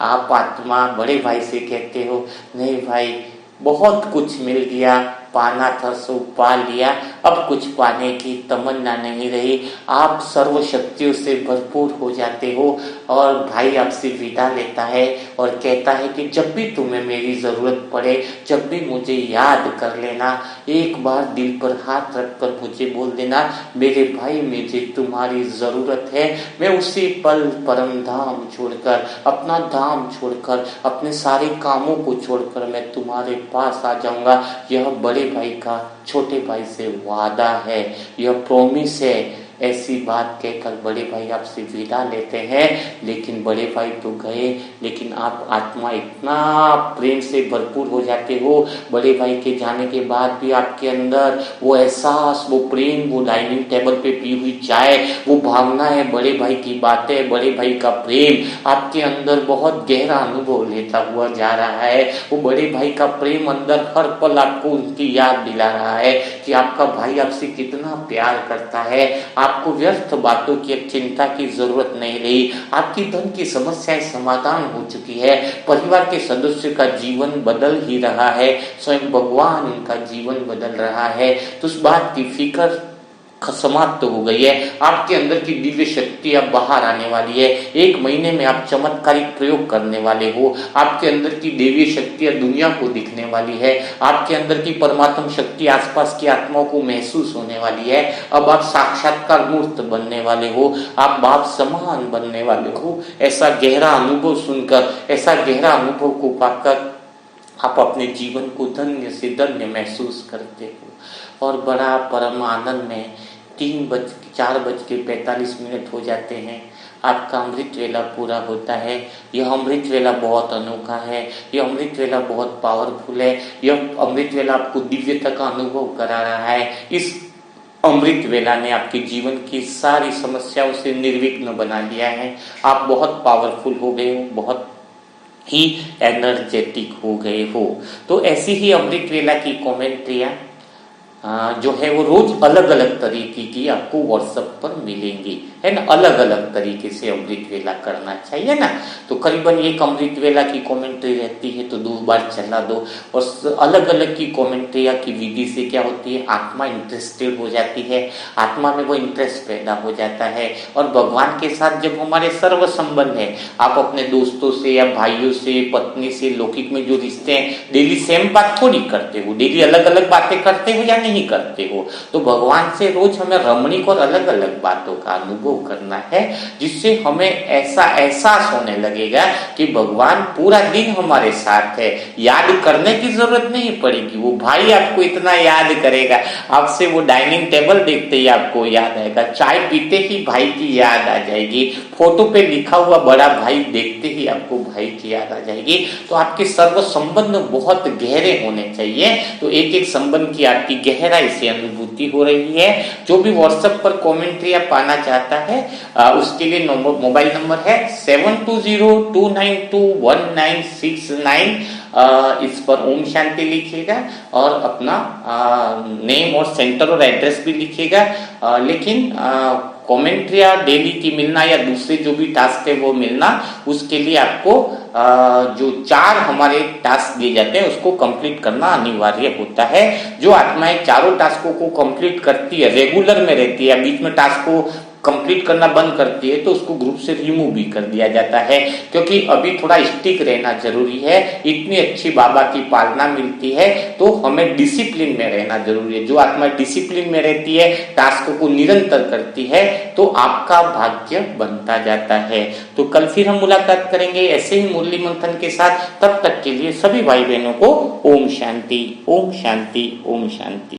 आप आत्मा बड़े भाई से कहते हो नहीं भाई बहुत कुछ मिल गया, पाना था सो पा लिया, अब कुछ पाने की तमन्ना नहीं रही। आप सर्व शक्तियों से भरपूर हो जाते हो और भाई आपसे विदा लेता है और कहता है कि जब भी तुम्हें मेरी जरूरत पड़े, जब भी मुझे याद कर लेना, एक बार दिल पर हाथ रखकर मुझे बोल देना, मेरे भाई मुझे तुम्हारी जरूरत है। मैं उसी पल परम धाम छोड़कर, अपना धाम छोड़कर, अपने सारे कामों को छोड़कर मैं तुम्हारे पास आ जाऊंगा। यह बड़े भाई का छोटे भाई से वादा है, यह प्रॉमिस है। ऐसी बात कहकर बड़े भाई आपसे विदा लेते हैं। लेकिन बड़े भाई तो गए, लेकिन आप आत्मा इतना प्रेम से भरपूर हो जाते हो, बड़े भाई के जाने के बाद भी आपके अंदर वो एहसास, वो प्रेम, वो डाइनिंग टेबल पे पी हुई चाय, वो भावना है, बड़े भाई की बातें, बड़े भाई का प्रेम आपके अंदर बहुत गहरा अनुभव लेता हुआ जा रहा है। वो बड़े भाई का प्रेम अंदर हर पल आपको उनकी याद दिला रहा है कि आपका भाई आपसे कितना प्यार करता है। आपको व्यर्थ बातों की चिंता की जरूरत नहीं रही, आपकी धन की समस्याएं समाधान हो चुकी है, परिवार के सदस्य का जीवन बदल ही रहा है, स्वयं भगवान उनका जीवन बदल रहा है। तो उस बात की फिक्र समाप्त हो गई है। आपके अंदर की दिव्य शक्ति अब बाहर आने वाली है। 1 महीने में आप चमत्कारिक प्रयोग करने वाले हो। आपके अंदर की देवीय शक्ति दुनिया को दिखने वाली है। आपके अंदर की परमात्मा शक्ति आसपास की आत्माओं को महसूस होने वाली है। अब आप साक्षात्कार मूर्त बनने वाले हो, आप बाप समान बनने वाले हो। ऐसा गहरा अनुभव सुनकर, ऐसा गहरा अनुभव को पाकर आप अपने जीवन को धन्य से धन्य महसूस करते हो और बड़ा परम आनंद में 4:45 हो जाते हैं। आपका अमृत वेला पूरा होता है। यह अमृत वेला बहुत अनोखा है, यह अमृत वेला बहुत पावरफुल है, यह अमृत वेला आपको दिव्यता का अनुभव करा रहा है। इस अमृत वेला ने आपके जीवन की सारी समस्याओं से निर्विघ्न बना दिया है। आप बहुत पावरफुल हो गए हो, बहुत ही एनर्जेटिक हो गए हो। तो ऐसी ही अमृत वेला की कमेंट्रियां जो है वो रोज अलग अलग तरीके की आपको व्हाट्सएप पर मिलेंगी, है ना। अलग अलग तरीके से अमृत वेला करना चाहिए ना। तो करीबन एक अमृत वेला की कमेंट्री रहती है तो 2 बार चला दो। और अलग अलग की कमेंट्रिया की विधि से क्या होती है, आत्मा इंटरेस्टेड हो जाती है, आत्मा में वो इंटरेस्ट पैदा हो जाता है। और भगवान के साथ जब हमारे सर्व संबंध है, आप अपने दोस्तों से या भाइयों से, पत्नी से, लौकिक में जो रिश्ते हैं, डेली सेम बात थोड़ी करते हो, डेली अलग अलग बातें करते हो या नहीं करते हो। तो भगवान से रोज हमें रमणीक और अलग अलग बातों का अनुभव करना है, जिससे हमें ऐसा एहसास होने लगेगा कि भगवान पूरा दिन हमारे साथ है। याद करने की जरूरत नहीं पड़ेगी, वो भाई आपको इतना याद करेगा, आपसे वो डाइनिंग टेबल देखते ही आपको याद आएगा, चाय पीते ही भाई की याद आ जाएगी, फोटो पे लिखा हुआ बड़ा भाई देखते ही आपको भाई की याद आ जाएगी। तो आपके सर्व संबंध बहुत गहरे होने चाहिए। तो एक एक संबंध की आपकी गहराई से अनुभूति हो रही है। जो भी व्हाट्सएप पर कमेंट्री आप पाना चाहता है उसके लिए मोबाइल नंबर है 7202921969। इस पर ओम शांति लिखिएगा और अपना नेम और सेंटर और एड्रेस भी लिखिएगा। लेकिन कमेंट्रिया डेली की मिलना या दूसरे जो भी टास्क है वो मिलना, उसके लिए आपको जो 4 हमारे टास्क दिए जाते हैं उसको कंप्लीट करना अनिवार्य होता है। जो आत्माएं चारों टास्कों को कंप्लीट करती है, रेगुलर में रहती है, बीच में टास्क को कंप्लीट करना बंद करती है तो उसको ग्रुप से रिमूव भी कर दिया जाता है। क्योंकि अभी थोड़ा स्टिक रहना जरूरी है, इतनी अच्छी बाबा की पालना मिलती है तो हमें डिसिप्लिन में रहना जरूरी है। जो आत्मा डिसिप्लिन में रहती है, टास्क को निरंतर करती है, तो आपका भाग्य बनता जाता है। तो कल फिर हम मुलाकात करेंगे ऐसे ही मुरली मंथन के साथ। तब तक के लिए सभी भाई बहनों को ओम शांति, ओम शांति, ओम शांति।